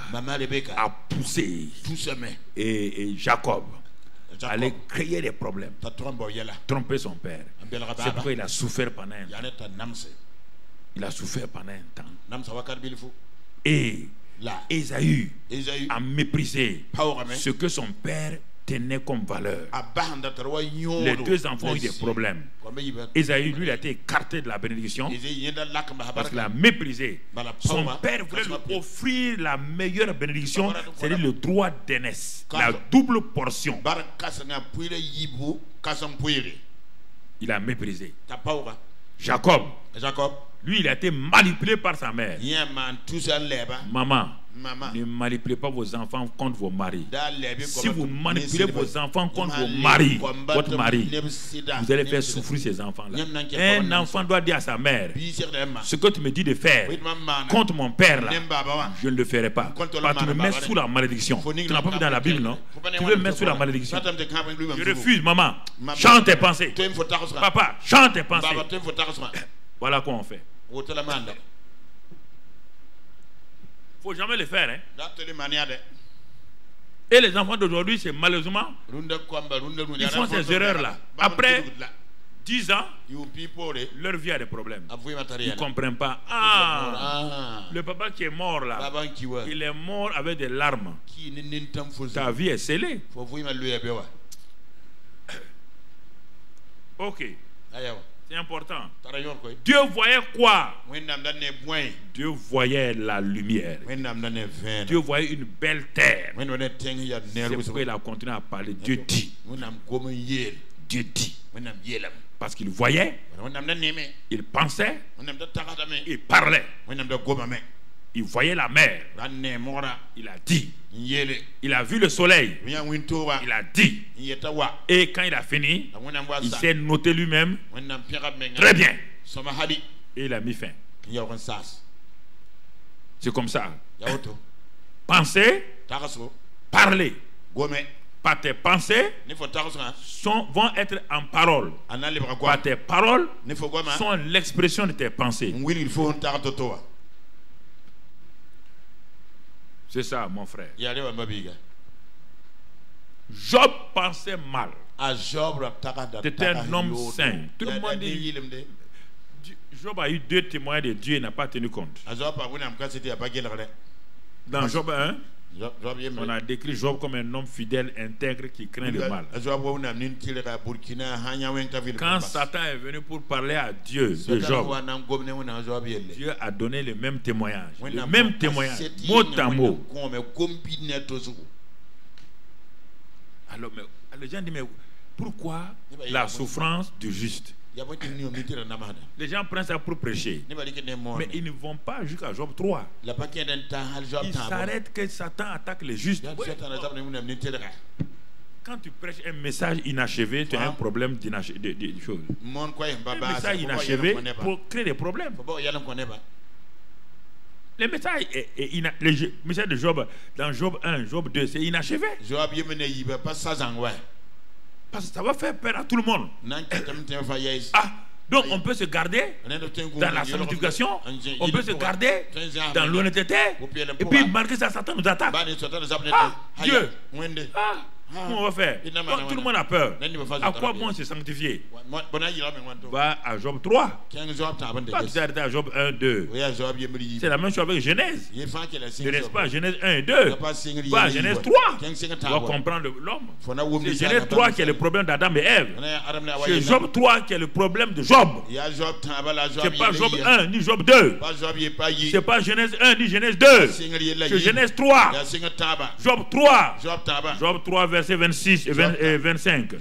a poussé et Jacob allait créer des problèmes, tromper son père. C'est pourquoi il a souffert pendant un temps. Il a souffert pendant un temps. Et Ésaü a méprisé ce que son père tenait comme valeur. Les deux enfants ont eu des problèmes. Ésaü, lui, il a été écarté de la bénédiction parce qu'il a méprisé. Son père voulait lui offrir la meilleure bénédiction, c'est-à-dire le droit d'aînesse, la double portion. Il a méprisé. Jacob, lui, il a été manipulé par sa mère. Maman, ne manipulez pas vos enfants contre vos maris. Si vous manipulez vos enfants contre vos maris, votre mari, vous allez faire souffrir ces enfants-là. Un enfant doit dire à sa mère, ce que tu me dis de faire contre mon père là, je ne le ferai pas. Parce que tu me mets sous la malédiction. Tu n'as pas vu dans la Bible, non? Tu veux me mettre sous la malédiction. Je refuse, maman. Chante tes pensées. Papa, chante tes pensées. Voilà quoi on fait. Faut jamais le faire. Hein? Et les enfants d'aujourd'hui, c'est malheureusement, ils font ces erreurs-là. Après 10 ans, leur vie a des problèmes. Ils ne comprennent pas. Le papa qui est mort là, il est mort avec des larmes. Ta vie est scellée. Ok. C'est important. Dieu voyait quoi? Dieu voyait la lumière. Dieu voyait une belle terre. C'est pourquoi il a continué à parler. Dieu dit. Dieu dit. Parce qu'il voyait, il pensait, il parlait. Il voyait la mer. Il a dit. Il a vu le soleil. Il a dit. Et quand il a fini, il s'est noté lui-même. Très bien. Et il a mis fin. C'est comme ça. Penser, parler. Par tes pensées vont être en parole. Par tes paroles sont l'expression de tes pensées. C'est ça, mon frère. Job pensait mal. C'était un homme saint. Tout le monde dit. Job a eu 2 témoins de Dieu et n'a pas tenu compte. Dans Job 1, on a décrit Job comme un homme fidèle, intègre, qui craint le mal. Quand Satan est venu pour parler à Dieu de Job, Dieu a donné le même témoignage. Le même témoignage, mot à mot. Alors les gens disent, mais pourquoi la souffrance du juste? Les gens prennent ça pour prêcher, mais ils ne vont pas jusqu'à Job 3. Ils s'arrêtent que Satan attaque les justes. Quand tu prêches un message inachevé, tu as un problème de choses. Un message inachevé pour créer des problèmes. Le message de Job dans Job 1, Job 2, c'est inachevé. Parce que ça va faire peur à tout le monde. Donc on peut se garder dans la sanctification, on peut se garder dans l'honnêteté, et puis malgré ça, Satan nous attaque. Dieu, comment on va faire? Quand tout le monde a peur, à quoi bon se sanctifier? Va à Job 3. Pas tu t'es arrêté à Job 1, 2. C'est la même chose avec Genèse. Ne reste pas à Genèse 1 et 2. Pas à Genèse 3. On va comprendre l'homme. C'est Genèse 3 qui est le problème d'Adam et Ève. C'est Job 3 qui est le problème de Job. C'est pas Job 1 ni Job 2. C'est pas Genèse 1 ni Genèse 2. C'est Genèse 3. Job 3. Job 3 verset 26 et 25.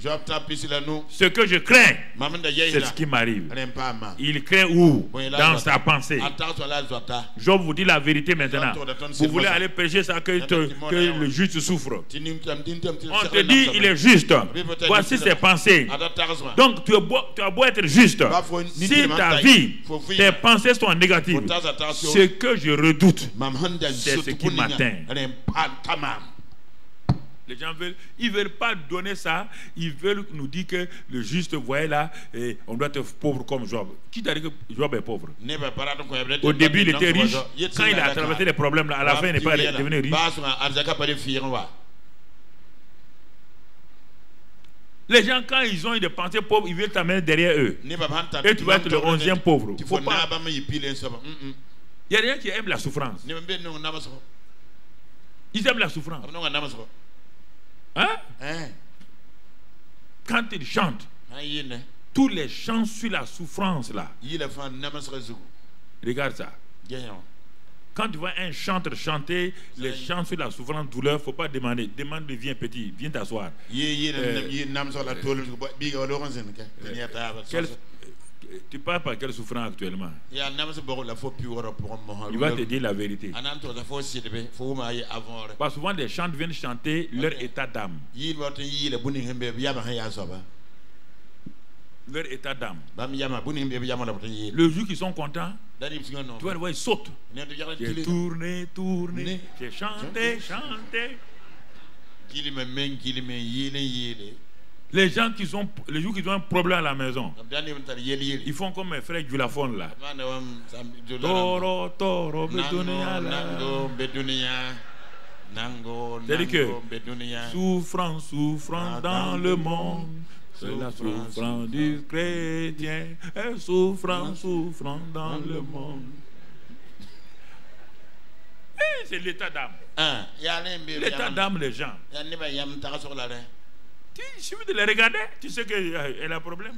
Ce que je crains, c'est ce qui m'arrive. Il craint où? Dans sa pensée. Job vous dit la vérité maintenant. Vous voulez aller pécher ça que le juste souffre. On te dit il est juste. Voici ses pensées. Donc tu as beau être juste. Si ta vie, tes pensées sont négatives, ce que je redoute, c'est ce qui m'atteint. Les gens veulent pas donner ça. Ils veulent nous dire que le juste, voyez là, on doit être pauvre comme Job. Qui t'a dit que Job est pauvre? Au début, il était riche. Quand il a traversé les problèmes, là, à la fin, il n'est pas devenu riche. Les gens, quand ils ont eu des pensées pauvres, ils veulent t'amener derrière eux. Et tu vas être le 11e pauvre. Faut pas. Il y a des gens qui aiment la souffrance. Ils aiment la souffrance. Hein? Quand ils chantent, tous les chants sur la souffrance là. Regarde ça. Quand tu vois un chanteur chanter les chants sur la souffrance, douleur, il ne faut pas demander. Demande, viens petit, viens t'asseoir. Tu parles par quelle souffrance actuellement? Il va te dire la vérité. Parce que souvent les chants viennent chanter leur état d'âme. Leur état d'âme. Le jour qu'ils sont contents, tu vas le voir, ils sautent. J'ai tourné, j'ai chanté. Les gens les jours qu'ils ont un problème à la maison, ils font comme mes frères Julafone là. Toro, c'est-à-dire que souffrance dans le monde. C'est la souffrance du chrétien, souffrance dans le monde. C'est l'état d'âme. L'état d'âme des gens. Il suffit de les regarder, tu sais qu'elle a un problème.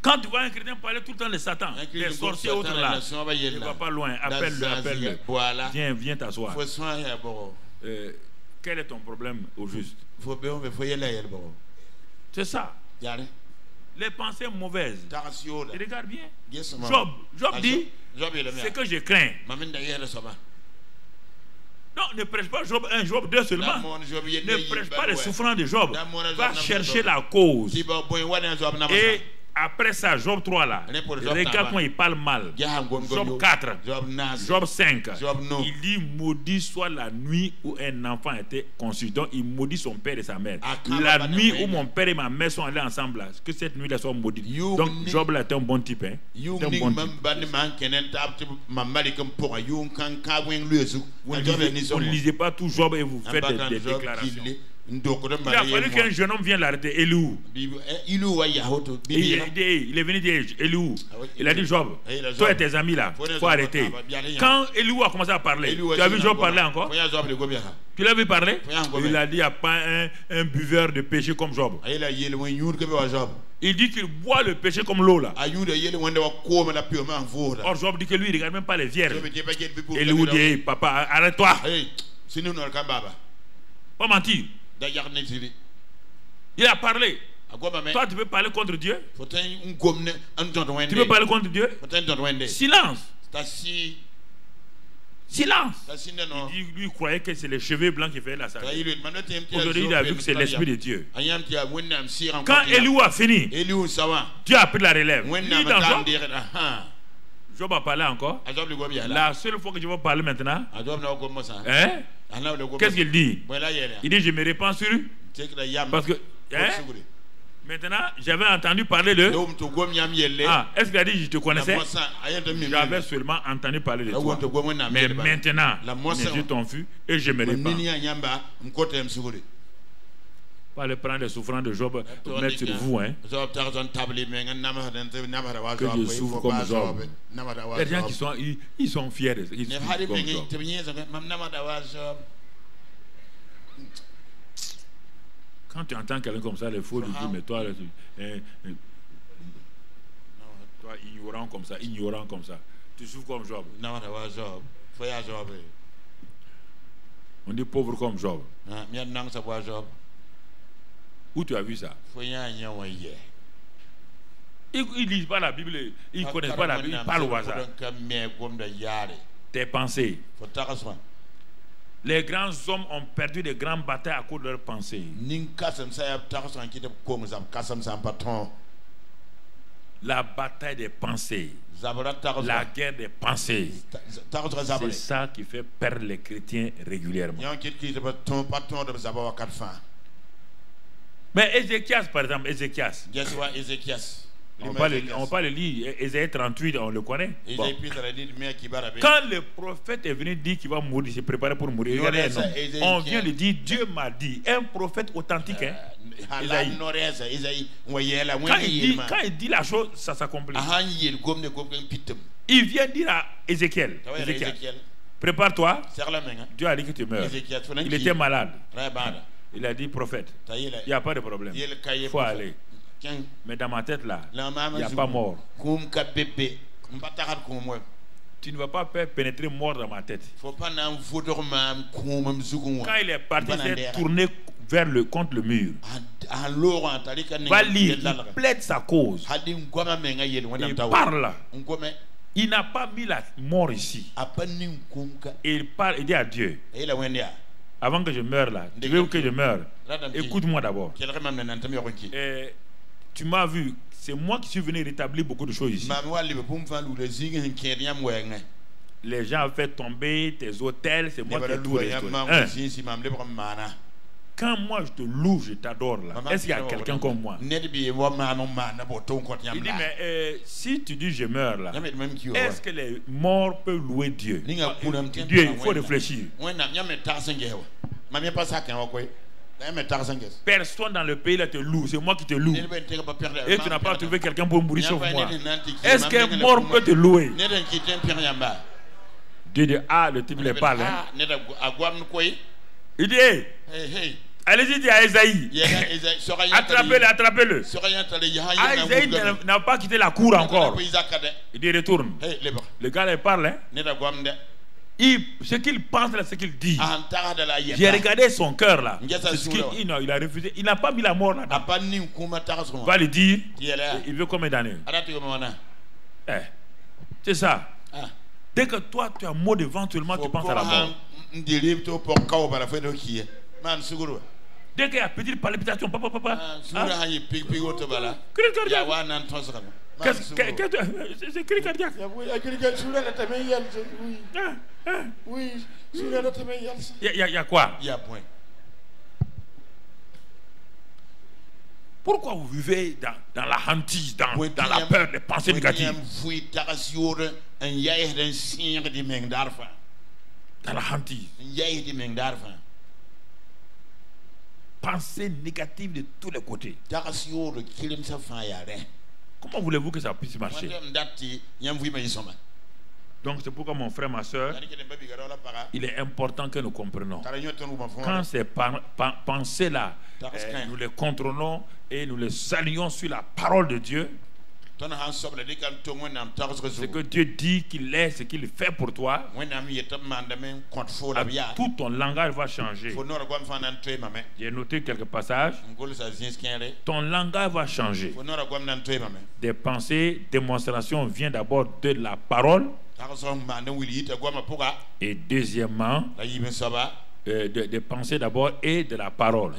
Quand tu vois un chrétien parler tout le temps de Satan, des sorciers autres là, ne va pas loin, appelle-le. Viens t'asseoir. Quel est ton problème au juste? C'est ça. Les pensées mauvaises. Et regarde bien. Job dit, ce que je crains. Non, ne prêche pas Job 1, Job 2 seulement. Ne prêche pas les souffrances de Job. Va chercher la cause. Et Après ça, Job 3 là, regarde comment il parle mal. Job 4, Job 5, il dit maudit soit la nuit où un enfant était conçu. Donc il maudit son père et sa mère. La nuit où mon père et ma mère sont allés ensemble là, que cette nuit là soit maudite. Donc Job là est un bon type. Hein? On ne lisait pas tout Job et vous faites des déclarations. Il a fallu qu'un jeune homme vienne l'arrêter. Elihu. Il est venu dire Elihu. Il a dit Job, toi et tes amis là, il faut arrêter. Quand Elihu a commencé à parler, tu as vu Job parler encore? Tu l'as vu parler? Il a dit il n'y a pas un buveur de péché comme Job. Il dit qu'il boit le péché comme l'eau là. Or Job dit que lui il ne regarde même pas les vierges. Elihu dit papa arrête-toi. Pas mentir. Il a parlé. Toi, tu veux parler contre Dieu? Tu veux parler contre Dieu? Silence. Silence. Lui, il croyait que c'est les cheveux blancs qui faisaient la sagesse. Aujourd'hui, il a vu que c'est l'Esprit de Dieu. Quand Elihu a fini, Dieu a pris la relève. Lui, dans Job, Job a parlé encore. La seule fois que je vais parler maintenant, hein? Qu'est-ce qu'il dit? Il dit je me répands sur eux. Parce que maintenant j'avais entendu parler de est-ce qu'il a dit je te connaissais? J'avais seulement entendu parler de toi. Mais maintenant mes yeux t'ont vu et je me répands. Pas le prendre les souffrances de Job pour mettre sur vous, hein. Que je souffre comme Job. Les gens qui sont, ils sont fiers de ça. Ils souffrent comme Job. Quand tu entends quelqu'un comme ça, il faut lui dire, mais toi, toi, ignorant comme ça, tu souffres comme Job. On dit pauvre comme Job. Où tu as vu ça? Ils ne lisent pas la Bible, ils ne connaissent pas la Bible, ils parlent au hasard. Tes pensées. Les grands hommes ont perdu de grandes batailles à cause de leurs pensées. La bataille des pensées. La guerre des pensées. C'est ça qui fait perdre les chrétiens régulièrement. Mais Ézéchias, par exemple, Ézéchias. On va pas le lire. Ésaïe 38, on le connaît. Bon. Quand le prophète est venu dire qu'il va mourir, il s'est préparé pour mourir. Regardez, on vient de dire, Dieu m'a dit. Un prophète authentique. Hein? Quand il dit la chose, ça s'accomplit. Il vient dire à Ézéchiel, prépare-toi. Dieu a dit que tu meurs. Il était malade. Il a dit, prophète, il n'y a pas de problème. Il faut aller. Mais dans ma tête là, il n'y a pas mort. Tu ne vas pas pénétrer mort dans ma tête. Quand il est parti, il s'est tourné contre le mur. Va lire, il plaide sa cause. Il parle. Il n'a pas mis la mort ici. Et il parle, il dit à Dieu, avant que je meure là, tu veux que je meure? Écoute-moi d'abord. Tu m'as vu, c'est moi qui suis venu rétablir beaucoup de choses ici. Les gens ont fait tomber tes hôtels, c'est moi qui ai tout restauré. Quand moi je te loue, je t'adore là, est-ce qu'il y a quelqu'un comme moi? Il dit, mais si tu dis je meurs là, est-ce que les morts peuvent louer Dieu? Dieu, il faut réfléchir. Personne dans le pays là te loue, c'est moi qui te loue. Et tu n'as pas trouvé quelqu'un pour mourir sauf moi. Est-ce qu'un mort peut te louer? Dieu dit, le type les parle. Hein? Il dit, hey, allez-y, dit à Esaïe. Attrapez-le. Esaïe n'a pas quitté la cour encore. Il dit, retourne. Le gars il parle. Hein? Ce qu'il pense là, ce qu'il dit. J'ai regardé son cœur là. Il a refusé. Il n'a pas mis la mort là. Va lui dire. Il veut combien d'années? C'est ça. Dès que toi tu as mot devant, tu penses à la mort. Dès qu'il y a petite palpitation, papa. Crise cardiaque. C'est crise cardiaque. Oui. Il y a quoi? Il y a point. Pourquoi vous vivez dans la hantise, dans la peur, les pensées négatives? Dans la hantise. Pensées négatives de tous les côtés. Comment voulez-vous que ça puisse marcher? Donc c'est pourquoi mon frère, ma soeur, il est important que nous comprenions. Quand ces pensées-là, nous les contrôlons et nous les alignons sur la parole de Dieu, ce que Dieu dit qu'il est, ce qu'il fait pour toi, tout ton langage va changer. J'ai noté quelques passages. Ton langage va changer. Des pensées, démonstrations viennent d'abord de la parole. Et deuxièmement, des pensées d'abord et de la parole.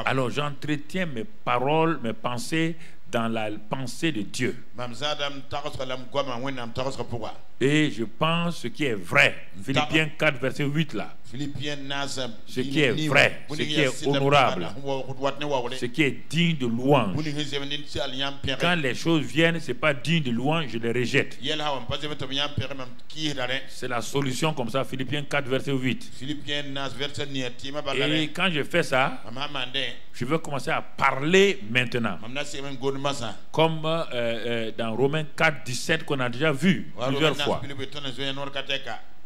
Alors j'entretiens mes paroles, mes pensées dans la pensée de Dieu. Et je pense ce qui est vrai. Philippiens 4, verset 8 là. Ce qui est vrai, ce qui est honorable, ce qui est digne de louange. Quand les choses viennent, ce n'est pas digne de louange, je les rejette. C'est la solution comme ça, Philippiens 4, verset 8. Et quand je fais ça, je veux commencer à parler maintenant. Comme dans Romains 4, 17 qu'on a déjà vu plusieurs fois.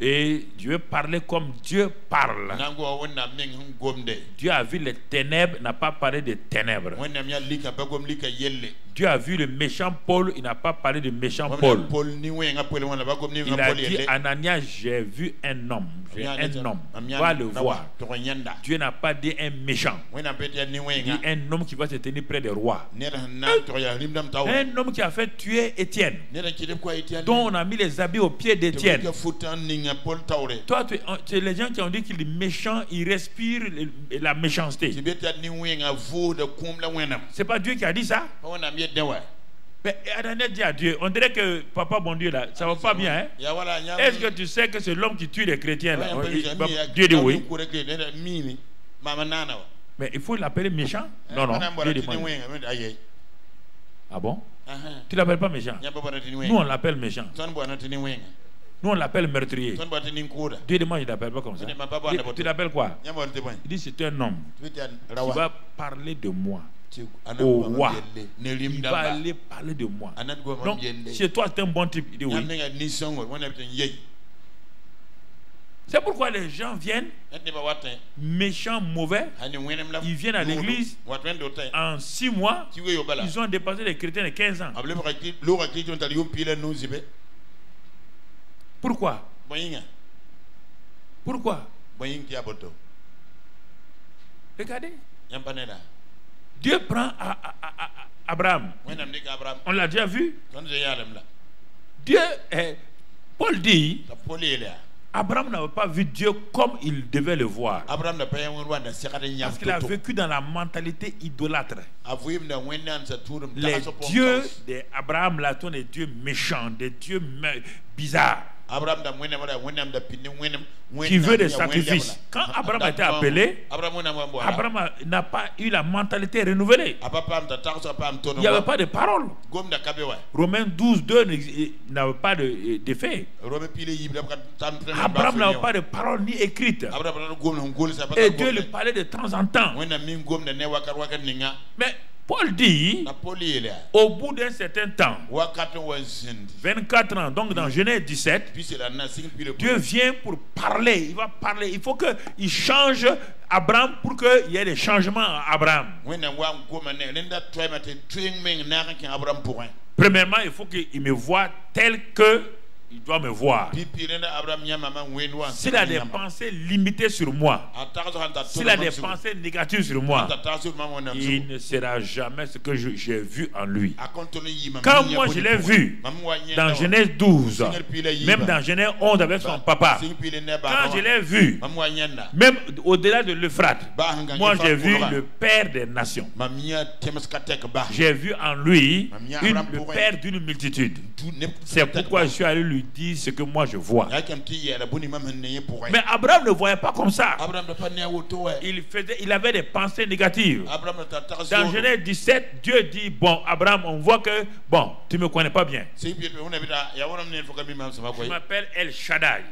Et je veux parler comme Dieu parle. Dieu a vu les ténèbres, n'a pas parlé des ténèbres. Dieu a vu le méchant Paul, il n'a pas parlé de méchant Paul. Il a dit, Ananias, j'ai vu un homme. J'ai un homme. Va le voir. Dieu n'a pas dit un méchant. Il dit un homme qui va se tenir près des rois. Un homme qui a fait tuer Étienne, dont on a mis les habits aux pieds d'Étienne. Toi, tu es les gens qui ont dit qu'il est méchant, il respire la méchanceté. C'est pas Dieu qui a dit ça? Mais Ananias dit à Dieu, on dirait que papa bon Dieu là, ça va pas bien, hein? Est-ce que tu sais que c'est l'homme qui tue les chrétiens là? Dieu dit oui. Mais il faut l'appeler méchant? Non, Dieu dit oui. Ah bon? Tu l'appelles pas méchant? Nous on l'appelle méchant. Nous on l'appelle meurtrier. Dieu dit moi je ne l'appelle pas comme ça. Tu l'appelles quoi? Il dit c'est un homme qui va parler de moi au roi. Il va aller parler de moi. Donc chez toi c'est un bon type. Il dit oui. C'est pourquoi les gens viennent méchants, mauvais. Ils viennent à l'église en 6 mois. Ils ont dépassé les chrétiens de 15 ans. Pourquoi? Pourquoi? Regardez. Dieu prend Abraham. On l'a déjà vu. Dieu, Paul dit, Abraham n'avait pas vu Dieu comme il devait le voir. Parce qu'il a vécu dans la mentalité idolâtre. Les dieux d'Abraham là sont des dieux méchants, des dieux bizarres, qui veut des sacrifices. Quand Abraham a été appelé, Abraham n'a pas eu la mentalité renouvelée. Il n'y avait pas de parole. Romains 12, 2 n'avait pas d'effet. Abraham n'avait pas de parole ni écrite. Et Dieu lui parlait de temps en temps. Mais Paul dit, au bout d'un certain temps, 24 ans, donc dans Genèse 17, Dieu vient pour parler. Il va parler. Il faut qu'il change Abraham pour qu'il y ait des changements à Abraham. Premièrement, il faut qu'il me voie tel que il doit me voir. S'il a des pensées limitées sur moi, s'il a des pensées négatives sur moi, il ne sera jamais ce que j'ai vu en lui. Quand moi je l'ai vu dans Genèse 12, même dans Genèse 11 avec son papa, quand je l'ai vu, même au-delà de l'Euphrate, moi j'ai vu le Père des nations. J'ai vu en lui le Père d'une multitude. C'est pourquoi je suis allé lui dire ce que moi je vois. Mais Abraham ne voyait pas comme ça. Il avait des pensées négatives. Dans Genèse 17, Dieu dit, bon, Abraham, on voit que, bon, tu ne me connais pas bien. Je m'appelle El Shaddai,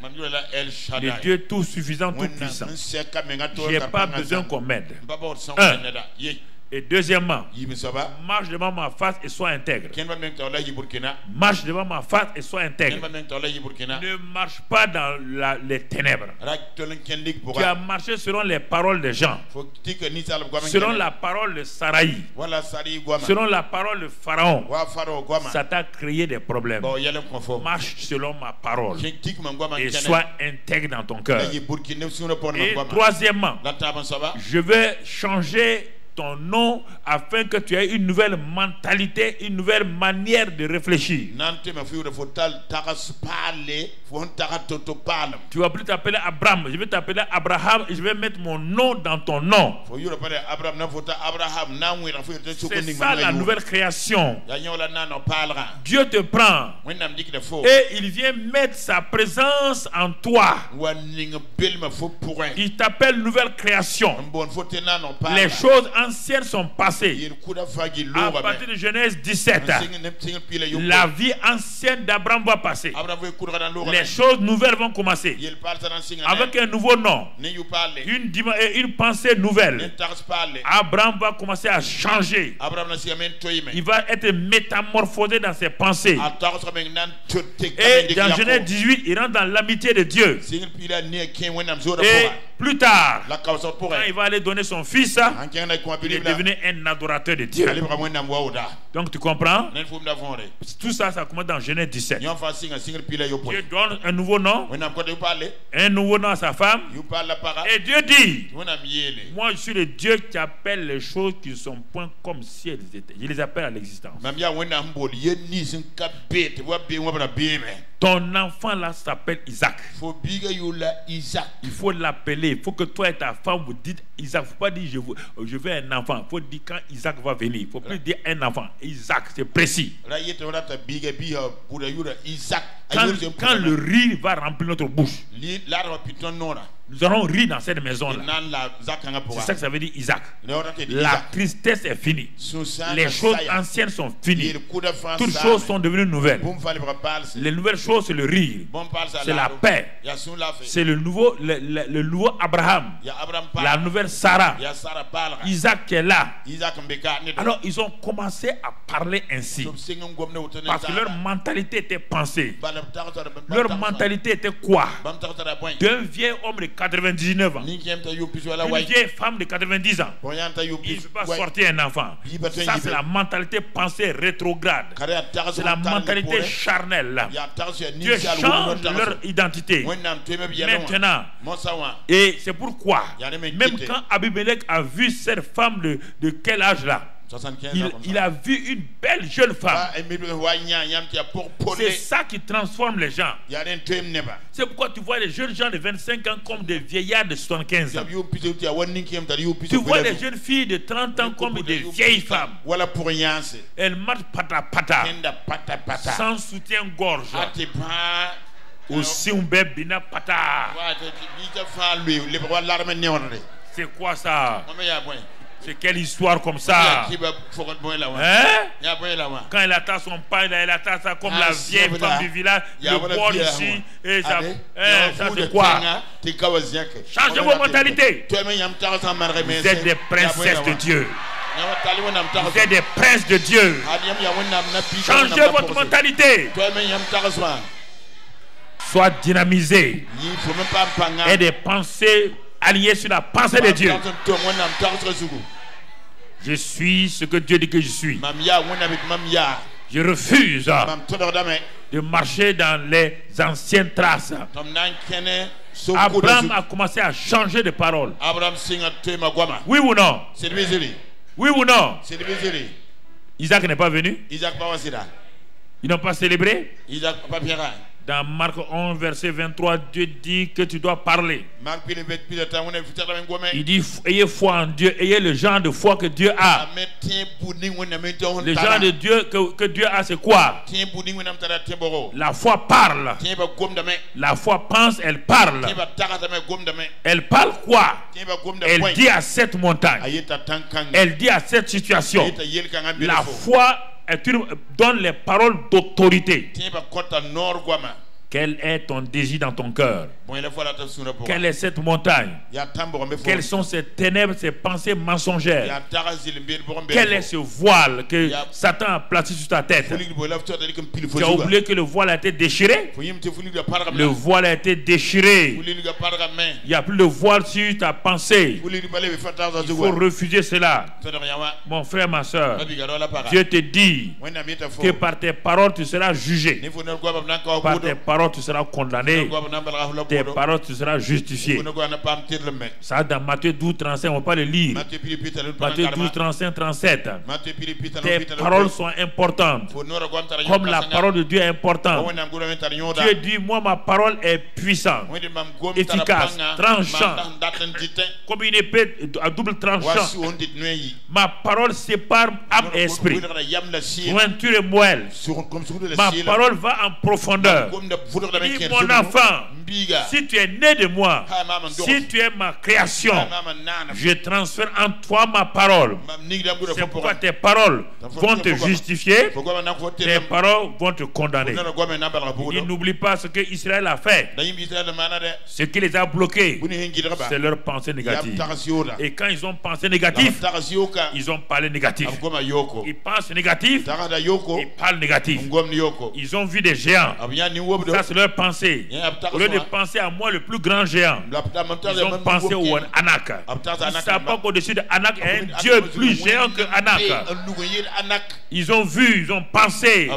le Dieu tout suffisant, tout puissant. Je n'ai pas besoin qu'on m'aide. Et deuxièmement, marche devant ma face et sois intègre. Marche devant ma face et sois intègre. Ne marche pas dans les ténèbres. Tu as marché selon les paroles des gens, selon la parole de Sarai, selon la parole de Pharaon. Ça t'a créé des problèmes. Marche selon ma parole et sois intègre dans ton cœur. Et troisièmement, je vais changer ton nom afin que tu aies une nouvelle mentalité, une nouvelle manière de réfléchir. Tu vas plus t'appeler Abraham, je vais t'appeler Abraham et je vais mettre mon nom dans ton nom. C'est ça la nouvelle création. Dieu te prend et il vient mettre sa présence en toi. Il t'appelle nouvelle création. Les choses anciennes sont passées. À partir de Genèse 17, la vie ancienne d'Abraham va passer. Les choses nouvelles vont commencer. Avec un nouveau nom, une pensée nouvelle. Abraham va commencer à changer. Il va être métamorphosé dans ses pensées. Et dans Genèse 18, il rentre dans l'amitié de Dieu. Et plus tard, quand il va aller donner son fils, il est devenu un adorateur de Dieu. Donc tu comprends? Tout ça, ça commence dans Genèse 17. Dieu donne un nouveau nom à sa femme. Et Dieu dit, moi je suis le Dieu qui appelle les choses qui ne sont point comme si elles étaient. Je les appelle à l'existence. Ton enfant là s'appelle Isaac. Il faut l'appeler. Il faut que toi et ta femme vous dites Isaac. Il ne faut pas dire je veux un enfant. Il faut dire quand Isaac va venir. Il ne faut plus dire un enfant. Isaac, c'est précis. Quand le rire va remplir notre bouche, nous allons rire dans cette maison-là. C'est ça que ça veut dire Isaac. La tristesse est finie. Les choses anciennes sont finies. Toutes choses sont devenues nouvelles. Les nouvelles choses, c'est le rire. C'est la paix. C'est le nouveau Abraham. La nouvelle Sarah. Isaac qui est là. Alors ils ont commencé à parler ainsi. Parce que leur mentalité était pensée. Leur mentalité était quoi? D'un vieil homme de 99 ans, une vieille femme de 90 ans, il ne peut pas sortir un enfant. Ça c'est la mentalité pensée rétrograde. C'est la mentalité charnelle. Dieu change leur identité maintenant. Et c'est pourquoi même quand Abimelech a vu cette femme de quel âge là, il a vu une belle jeune femme. C'est ça qui transforme les gens. C'est pourquoi tu vois les jeunes gens de 25 ans comme des vieillards de 75 ans. Tu vois les jeunes filles de 30 ans comme des vieilles femmes. Elles marchent pata sans soutien-gorge. Aussi un bébé n'a pata. C'est quoi ça? C'est quelle histoire comme ça? Hein? Quand elle attend son pain, elle attend ça comme la vieille femme du village, le bord ici, et ça, ça c'est quoi? Changez vos mentalités. Vous êtes des princesses de Dieu. Vous êtes des princes de Dieu. Changez votre mentalité. Sois dynamisé. Et des pensées aligné sur la pensée de Dieu. Je suis ce que Dieu dit que je suis. Je refuse de marcher dans les anciennes traces. Abraham a commencé à changer de parole. Oui ou non? Oui ou non? Isaac n'est pas venu. Ils n'ont pas célébré. Dans Marc 11, verset 23, Dieu dit que tu dois parler. Il dit, ayez foi en Dieu, ayez le genre de foi que Dieu a. Le genre de Dieu que Dieu a, c'est quoi? La foi parle. La foi pense, elle parle. Elle parle quoi? Elle dit à cette montagne. Elle dit à cette situation. La foi donne les paroles d'autorité. Quel est ton désir dans ton cœur? Quelle est cette montagne? Quelles sont ces ténèbres, ces pensées mensongères? Quel est ce voile que Satan a placé sur ta tête? Tu as oublié que le voile a été déchiré? Le voile a été déchiré. Il n'y a plus de voile sur ta pensée. Il faut refuser cela. Mon frère, ma soeur, Dieu te dit que par tes paroles tu seras jugé. Par tes paroles tu seras condamné. Tes paroles tu seras justifié. Ça dans Matthieu 12, 35, on ne va pas le lire. Matthieu 12, 35, 37. Tes paroles sont importantes. Comme la parole de Dieu est importante. Dieu dit, moi ma parole est puissante, efficace, tranchante, comme une épée à double tranchant. Ma parole sépare âme et esprit, jointure et moelle. Ma parole va en profondeur. Dis, mon enfant, si tu es né de moi, si tu es ma création, je transfère en toi ma parole. C'est pourquoi tes paroles vont te justifier, tes paroles vont te condamner. Il n'oublie pas ce que Israël a fait. Ce qui les a bloqués, c'est leur pensée négative. Et quand ils ont pensé négatif, ils ont parlé négatif. Ils pensent négatif, ils parlent négatif. Ils ont vu des géants. Ça c'est leur pensée. Au lieu de penser à moi le plus grand géant, ils ont pensé au Anak. Ils ne savent pas qu'au-dessus de Anak il y a un Dieu plus géant que Anak. Ils ont vu, ils ont pensé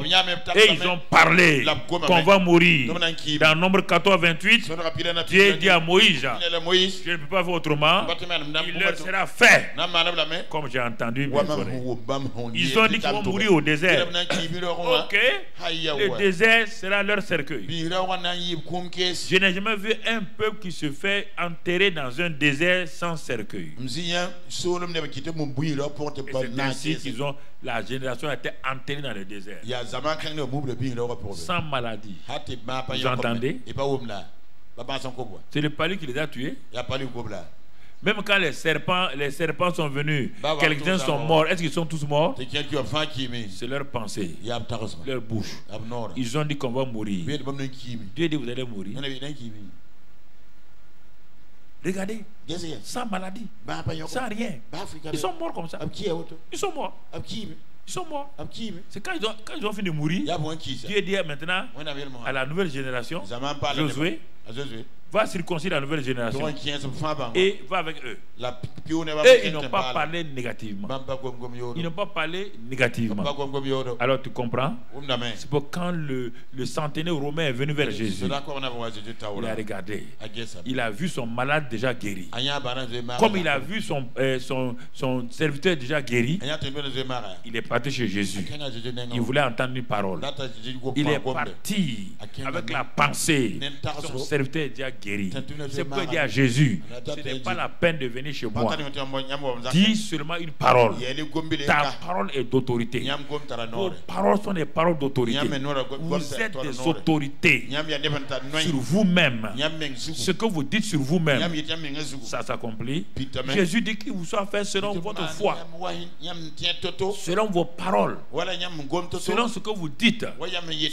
et ils ont parlé qu'on va mourir. Dans Nombre 14, 28, Dieu dit à Moïse, je ne peux pas faire autrement, il leur sera fait comme j'ai entendu mes oreilles. Ils ont dit qu'ils vont mourir au désert. Ok, le désert sera leur cercueil. Je n'ai jamais vu un peuple qui se fait enterrer dans un désert sans cercueil. C'est ainsi qu'ils ont, la génération a été enterrée dans le désert. Sans maladie. Vous entendez? C'est le palu qui les a tués. Même quand les serpents sont venus, quelques-uns sont morts. Est-ce qu'ils sont tous morts? C'est leur pensée, leur bouche. Ils ont dit qu'on va mourir. Dieu dit vous allez mourir. Regardez, sans maladie, sans rien. Ils sont morts comme ça. Ils sont morts. Ils sont morts. C'est quand ils ont fini de mourir, Dieu dit maintenant à la nouvelle génération, Josué, va circoncire la nouvelle génération et va avec eux. Et ils n'ont pas parlé négativement. Ils n'ont pas parlé négativement. Alors tu comprends? C'est pour quand le centenaire romain est venu vers Jésus, il a regardé. Il a vu son malade déjà guéri. Comme il a vu son serviteur déjà guéri, il est parti chez Jésus. Il voulait entendre une parole. Il est parti avec la pensée. Son serviteur est déjà guéri. C'est pourquoi il dit à Jésus, ce n'est pas la peine de venir chez moi. Dis seulement une parole. Ta parole est d'autorité. Vos paroles sont des paroles d'autorité. Vous êtes des autorités sur vous-même. Ce que vous dites sur vous-même, ça s'accomplit. Jésus dit qu'il vous soit fait selon votre foi, selon vos paroles, selon ce que vous dites,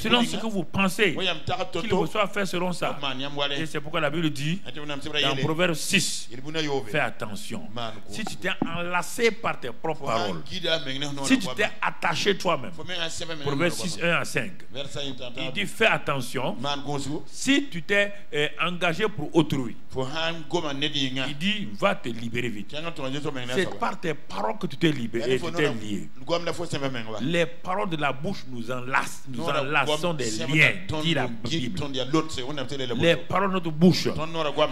selon ce que vous pensez, qu'il vous soit fait selon ça. Et c'est pourquoi pourquoi la Bible dit dans Proverbe 6, fais attention. Si tu t'es enlacé par tes propres paroles, si tu t'es attaché toi-même, Proverbe 6, 1 à 5, il dit fais attention. Si tu t'es engagé pour autrui, il dit va te libérer vite. C'est par tes paroles que tu t'es libéré, tu t'es lié. Les paroles de la bouche nous enlacent, sont des liens, dit la Bible. Les paroles de notre bouche.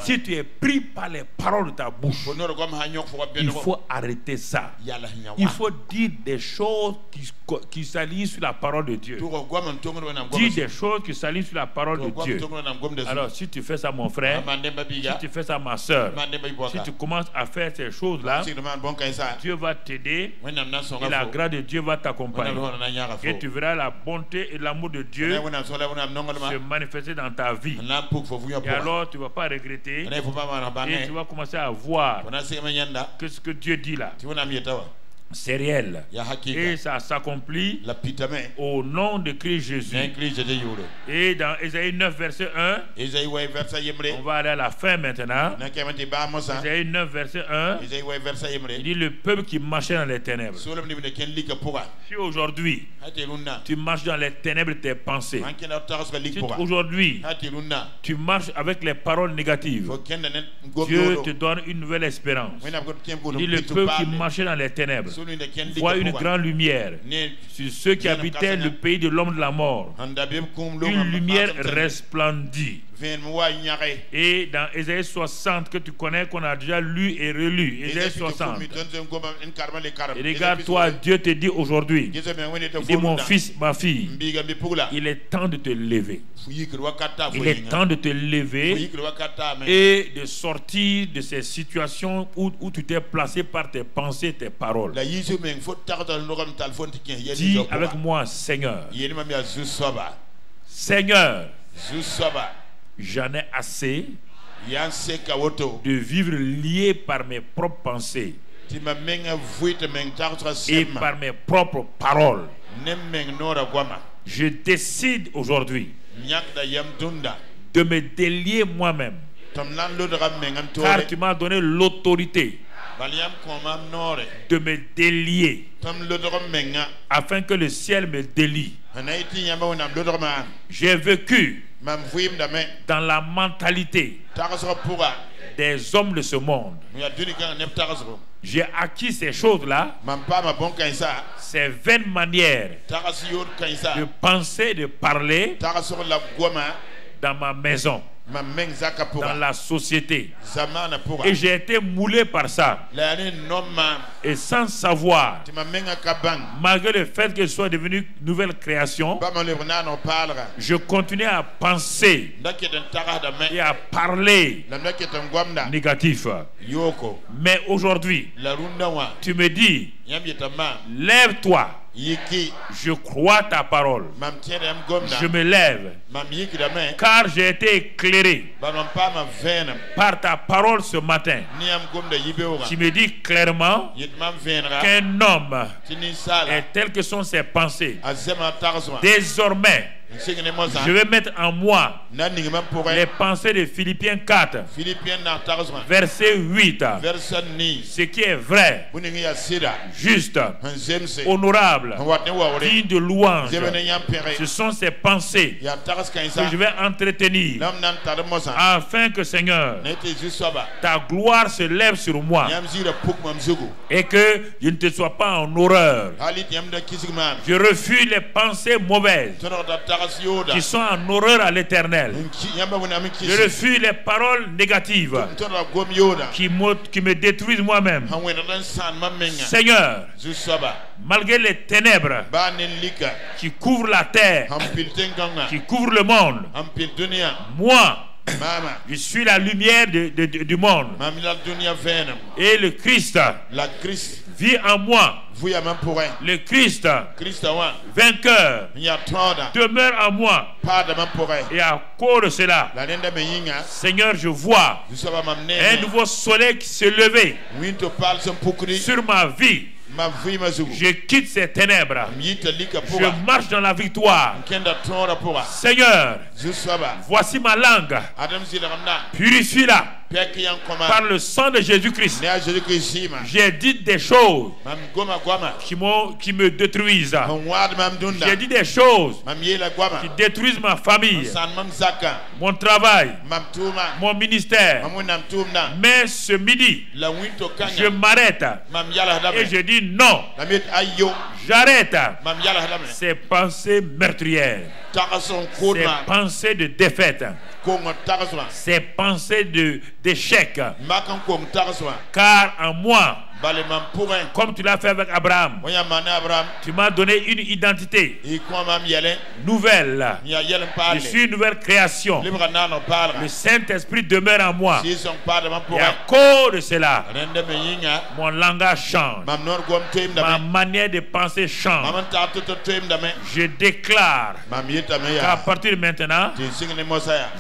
Si tu es pris par les paroles de ta bouche, il faut arrêter ça. Il faut dire des choses qui s'alignent sur la parole de Dieu. Dis des choses qui s'alignent sur la parole de Dieu. Alors si tu fais ça, mon frère, si tu fais ça, ma soeur, si tu commences à faire ces choses-là, Dieu va t'aider et la grâce de Dieu va t'accompagner. Et tu verras la bonté et l'amour de Dieu se manifester dans ta vie. Et alors tu ne vas pas regretter et tu vas commencer à voir que ce que Dieu dit là, c'est réel et ça s'accomplit au nom de Christ Jésus. Et dans Ésaïe 9 verset 1, on va aller à la fin maintenant. Ésaïe 9 verset 1, il dit le peuple qui marchait dans les ténèbres. Si aujourd'hui tu marches dans les ténèbres de tes pensées, si aujourd'hui tu marches avec les paroles négatives, Dieu te donne une nouvelle espérance. Il dit le peuple qui marchait dans les ténèbres voit une grande lumière sur ceux qui habitaient le pays de l'homme de la mort. Une lumière resplendit. Et dans Ésaïe 60 que tu connais, qu'on a déjà lu et relu, Ésaïe 60, et regarde-toi, Dieu te dit aujourd'hui, il dit mon fils, ma fille, il est temps de te lever. Il est temps de te lever et de sortir de ces situations où tu t'es placé par tes pensées, tes paroles. Dis avec moi, Seigneur, Seigneur, j'en ai assez de vivre lié par mes propres pensées et par mes propres paroles. Je décide aujourd'hui de me délier moi-même, car tu m'as donné l'autorité de me délier afin que le ciel me délie. J'ai vécu dans la mentalité des hommes de ce monde. J'ai acquis ces choses-là, ces vaines manières de penser, de parler dans ma maison, dans la société. Et j'ai été moulé par ça. Et sans savoir, malgré le fait que je sois devenu une nouvelle création, je continuais à penser et à parler négatif. Mais aujourd'hui, tu me dis, lève-toi. Je crois ta parole. Je me lève, car j'ai été éclairé par ta parole ce matin. Tu me dis clairement qu'un homme est tel que sont ses pensées. Désormais, je vais mettre en moi les pensées de Philippiens 4, verset 8. Ce qui est vrai, juste, honorable, digne de louange. Ce sont ces pensées que je vais entretenir afin que, Seigneur, ta gloire se lève sur moi et que je ne te sois pas en horreur. Je refuse les pensées mauvaises qui sont en horreur à l'éternel. Je refuse les paroles négatives qui me détruisent moi-même. Seigneur, malgré les ténèbres qui couvrent la terre, qui couvrent le monde, moi, je suis la lumière du monde. Et le Christ vit en moi. Le Christ, vainqueur, demeure en moi. Et à cause de cela, Seigneur, je vois un nouveau soleil qui s'est levé sur ma vie. Je quitte ces ténèbres. Je marche dans la victoire. Seigneur, voici ma langue. Purifie-la par le sang de Jésus-Christ. J'ai dit des choses qui me détruisent. J'ai dit des choses qui détruisent ma famille, mon travail, mon ministère. Mais ce midi, je m'arrête et je dis non. J'arrête ces pensées meurtrières, ces pensées de défaite, ces pensées d'échec. Car en moi, comme tu l'as fait avec Abraham, tu m'as donné une identité nouvelle. Je suis une nouvelle création. Le Saint-Esprit demeure en moi. Et à cause de cela, mon langage change. Ma manière de penser change. Je déclare qu'à partir de maintenant,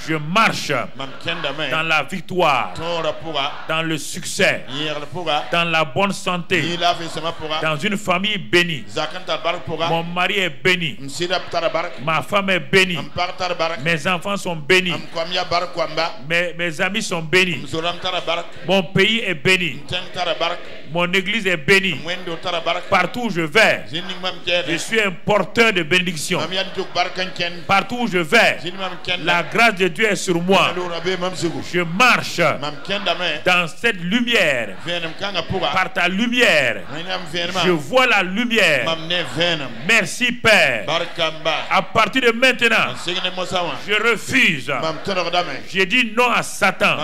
je marche dans la victoire, dans le succès, dans la bonne santé, dans une famille bénie. Mon mari est béni, ma femme est bénie, mes enfants sont bénis, mes amis sont bénis, mon pays est béni, mon église est bénie. Partout où je vais, je suis un porteur de bénédiction. Partout où je vais, la grâce de Dieu est sur moi. Je marche dans cette lumière. Par ta lumière, je vois la lumière. Merci Père. À partir de maintenant, je refuse. Je dis non à Satan,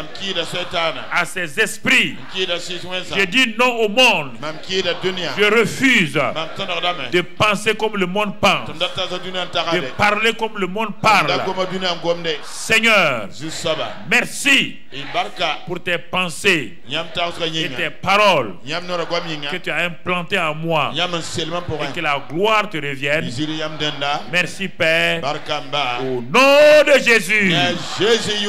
à ses esprits. Je dis non au monde. Je refuse de penser comme le monde pense, de parler comme le monde parle. Seigneur, merci pour tes pensées et tes paroles que tu as implantées en moi, et que la gloire te revienne. Merci Père, au nom de Jésus.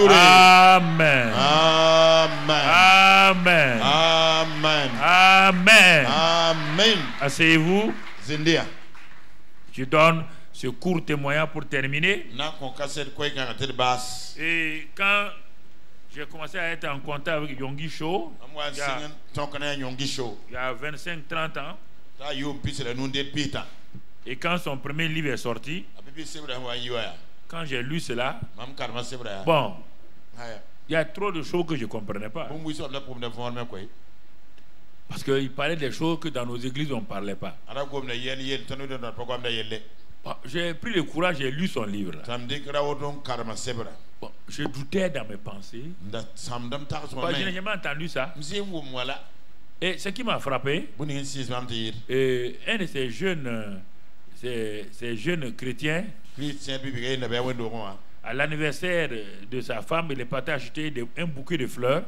Amen. Amen. Amen. Amen. Amen. Asseyez-vous. Je donne ce court témoignage pour terminer. Et quand j'ai commencé à être en contact avec Yonggi Cho, il y a 25-30 ans, et quand son premier livre est sorti, quand j'ai lu cela, bon, il y a trop de choses que je ne comprenais pas. Parce qu'il parlait des choses que dans nos églises on ne parlait pas. Bon, j'ai pris le courage, j'ai lu son livre. Bon, je doutais dans mes pensées. Je n'ai jamais entendu ça. Et ce qui m'a frappé, un de ces jeunes chrétiens, à l'anniversaire de sa femme, il est parti acheter un bouquet de fleurs.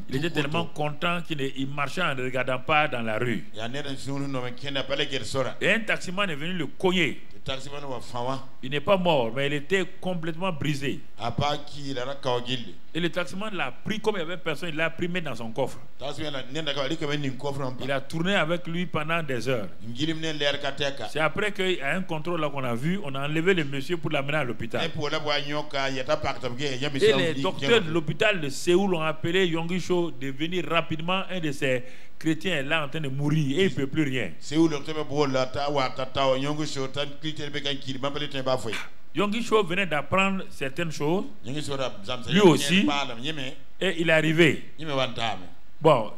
Il était tellement content qu'il marchait en ne regardant pas dans la rue. Et un taximan est venu le cogner. Il n'est pas mort, mais il était complètement brisé. Et le taximan l'a pris, comme il n'y avait personne, il l'a pris dans son coffre. Il a tourné avec lui pendant des heures. C'est après qu'il y a un contrôle là qu'on a vu, on a enlevé le monsieur pour l'amener à l'hôpital. Et les docteurs de l'hôpital de Séoul ont appelé Yonggi Cho de venir rapidement. Un de ces chrétiens est là en train de mourir et il ne peut plus rien. Yonggi Cho venait d'apprendre certaines choses, lui aussi, et il est arrivé. Bon,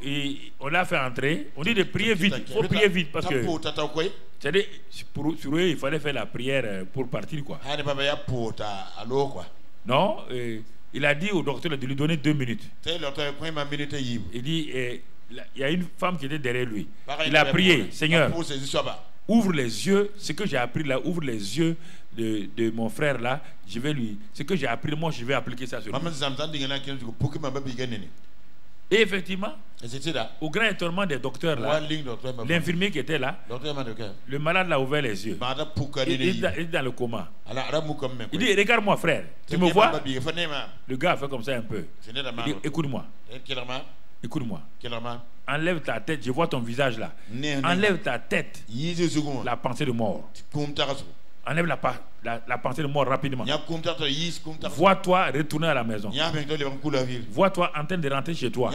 on l'a fait entrer. On dit de prier vite. Il faut prier vite parce que c'est-à-dire, sur eux, il fallait faire la prière pour partir, quoi. Non, il a dit au docteur de lui donner 2 minutes. Il dit, il y a une femme qui était derrière lui. Il a prié, Seigneur, ouvre les yeux, ce que j'ai appris là, ouvre les yeux de mon frère là, je vais lui, ce que j'ai appris, moi je vais appliquer ça sur lui. Et effectivement, au grand étonnement des docteurs là, l'infirmier qui était là, le malade l'a ouvert les yeux. Il est dans le coma. Il dit, regarde-moi frère, tu me vois? Le gars a fait comme ça un peu. Il dit, écoute-moi. Écoute-moi. Enlève ta tête, je vois ton visage là. Enlève ta tête. La pensée de mort. Enlève la pensée de mort rapidement. Vois-toi retourner à la maison. Vois-toi en train de rentrer chez toi.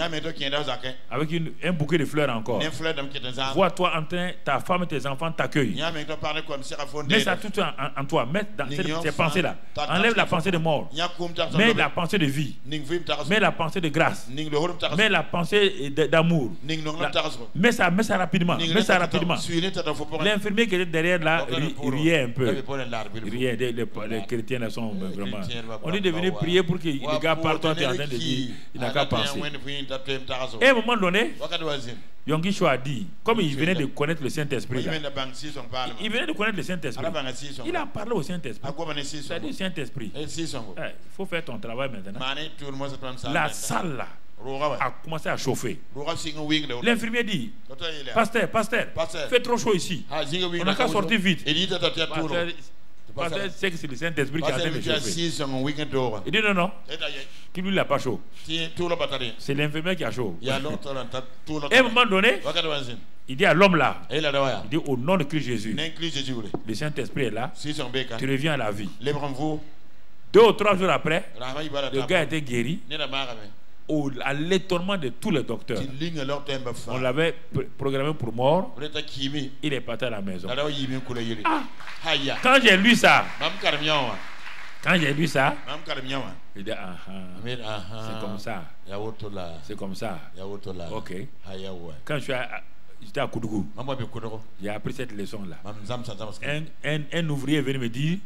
Avec un bouquet de fleurs encore. Vois-toi en train, ta femme et tes enfants t'accueillent. Mets ça tout en toi. Mets dans ces pensées-là. Enlève la pensée de mort. Mets la pensée de vie. Mets la pensée de grâce. Mets la pensée d'amour. Mets ça rapidement. Mets ça rapidement. L'infirmier qui est derrière là, il riait un peu. Rien, les chrétiens là sont vraiment. On est devenu prier pour que les gars partent, toi tu es en train de dire, il n'a qu'à penser. Et à un moment donné, Yonggi Cho a dit, comme il venait de connaître le Saint-Esprit, il venait de connaître le Saint-Esprit. Il a parlé au Saint-Esprit. Il a dit Saint-Esprit, il faut faire ton travail maintenant. La salle là a commencé à chauffer. L'infirmier dit, pasteur, fait trop chaud ici. On n'a qu'à sortir vite. Pasteur sait que c'est le Saint-Esprit qui a fait le chauffer. Il dit non, qui lui l'a pas chaud. C'est l'infirmier qui a chaud. Et à un moment donné, il dit à l'homme là, il dit au nom de Christ Jésus, le Saint-Esprit est là, tu reviens à la vie. 2 ou 3 jours après, le gars était guéri. À l'étonnement de tous les docteurs. On l'avait programmé pour mort. Il est parti à la maison. Quand j'ai lu ça, il dit c'est comme ça. C'est comme ça. Ok. Quand j'étais à Koudougou, j'ai appris cette leçon-là. Un ouvrier est venu me dire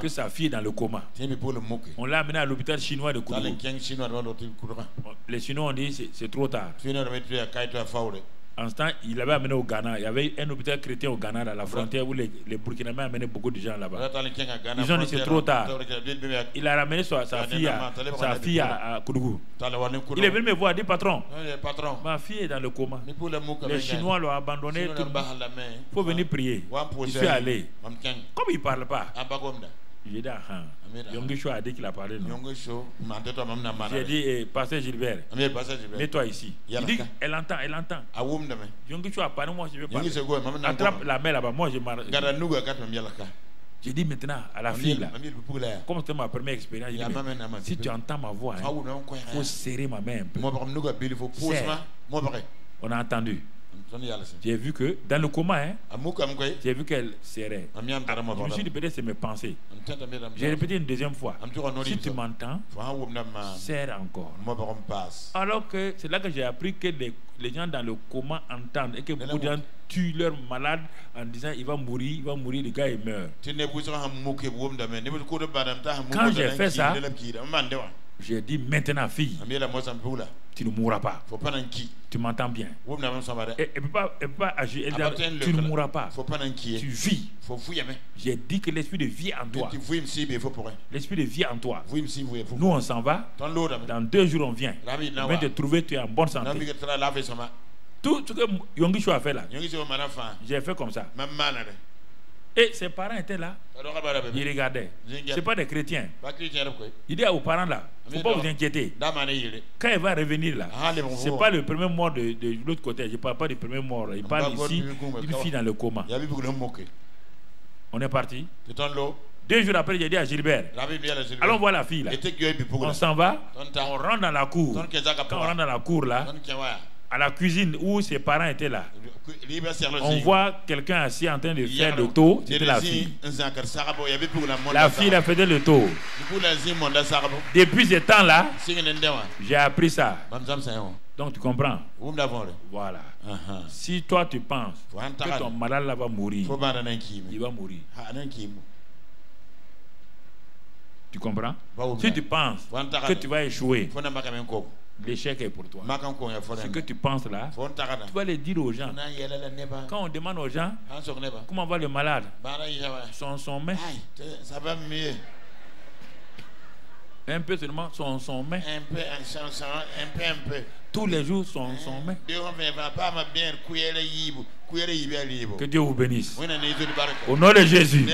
que sa fille est dans le coma. On l'a amené à l'hôpital chinois de Koudougou. Les Chinois ont dit c'est trop tard. En ce temps, il l'avait amené au Ghana. Il y avait un hôpital chrétien au Ghana, à la frontière, où les Burkinabés amenaient beaucoup de gens là-bas. Ils ont dit c'est trop tard. Il a ramené sa fille à Koudougou. Il est venu me voir, il dit patron, ma fille est dans le coma. Les Chinois l'ont abandonné. Il faut venir prier. Je suis allé. Comme il ne parle pas, j'ai dit Yonggi Cho a dit qu'il a parlé. J'ai dit pasteur Gilbert, mets-toi ici. Il dit elle entend. Yonggi Cho a parlé, moi je vais parler. Attrape la main là-bas, moi je marche. J'ai dit maintenant à la fille là, comme c'était ma première expérience, si tu entends ma voix, il faut serrer ma main un peu. On a entendu. J'ai vu que dans le coma, j'ai vu qu'elle serrait. Je me suis dit peut-être c'est mes pensées. J'ai répété une deuxième fois. Si tu m'entends, serre encore. Alors que c'est là que j'ai appris que les gens dans le coma entendent et que beaucoup de gens tuent leurs malades en disant il va mourir, le gars il meurt. Quand j'ai fait ça, j'ai dit maintenant fille, tu ne mourras pas. Tu m'entends bien. Elle ne peut pas agir. Elle dit, tu ne mourras pas. Tu vis. J'ai dit que l'esprit de vie en toi. L'esprit de vie en toi. Nous on s'en va. Dans 2 jours on vient. On vient te trouver, tu es en bonne santé. Tout ce que Yonggi Cho a fait là, j'ai fait comme ça. Et ses parents étaient là. Ils regardaient. Ce n'est pas des chrétiens. Il dit aux parents là, il ne faut pas vous inquiéter. Quand il va revenir là, ce n'est pas le premier mort de l'autre côté. Je ne parle pas du premier mort. Il parle ici d'une fille dans le coma. On est parti. 2 jours après, j'ai dit à Gilbert, allons voir la fille là. On s'en va, on rentre dans la cour. Quand on rentre dans la cour là, à la cuisine où ses parents étaient là, on voit quelqu'un assis en train de faire le tour. C'était la fille. La fille a fait le tour. Depuis ce temps-là, j'ai appris ça. Donc tu comprends? Voilà. Si toi tu penses que ton malade là va mourir, il va mourir. Tu comprends? Si tu penses que tu vas échouer, l'échec est pour toi. Ce que tu penses là, tu vas le dire aux gens. Quand on demande aux gens comment va le malade, son main, ça va mieux. Un peu seulement son main. Un peu. Tous les jours son main. Que Dieu vous bénisse. Au nom de Jésus.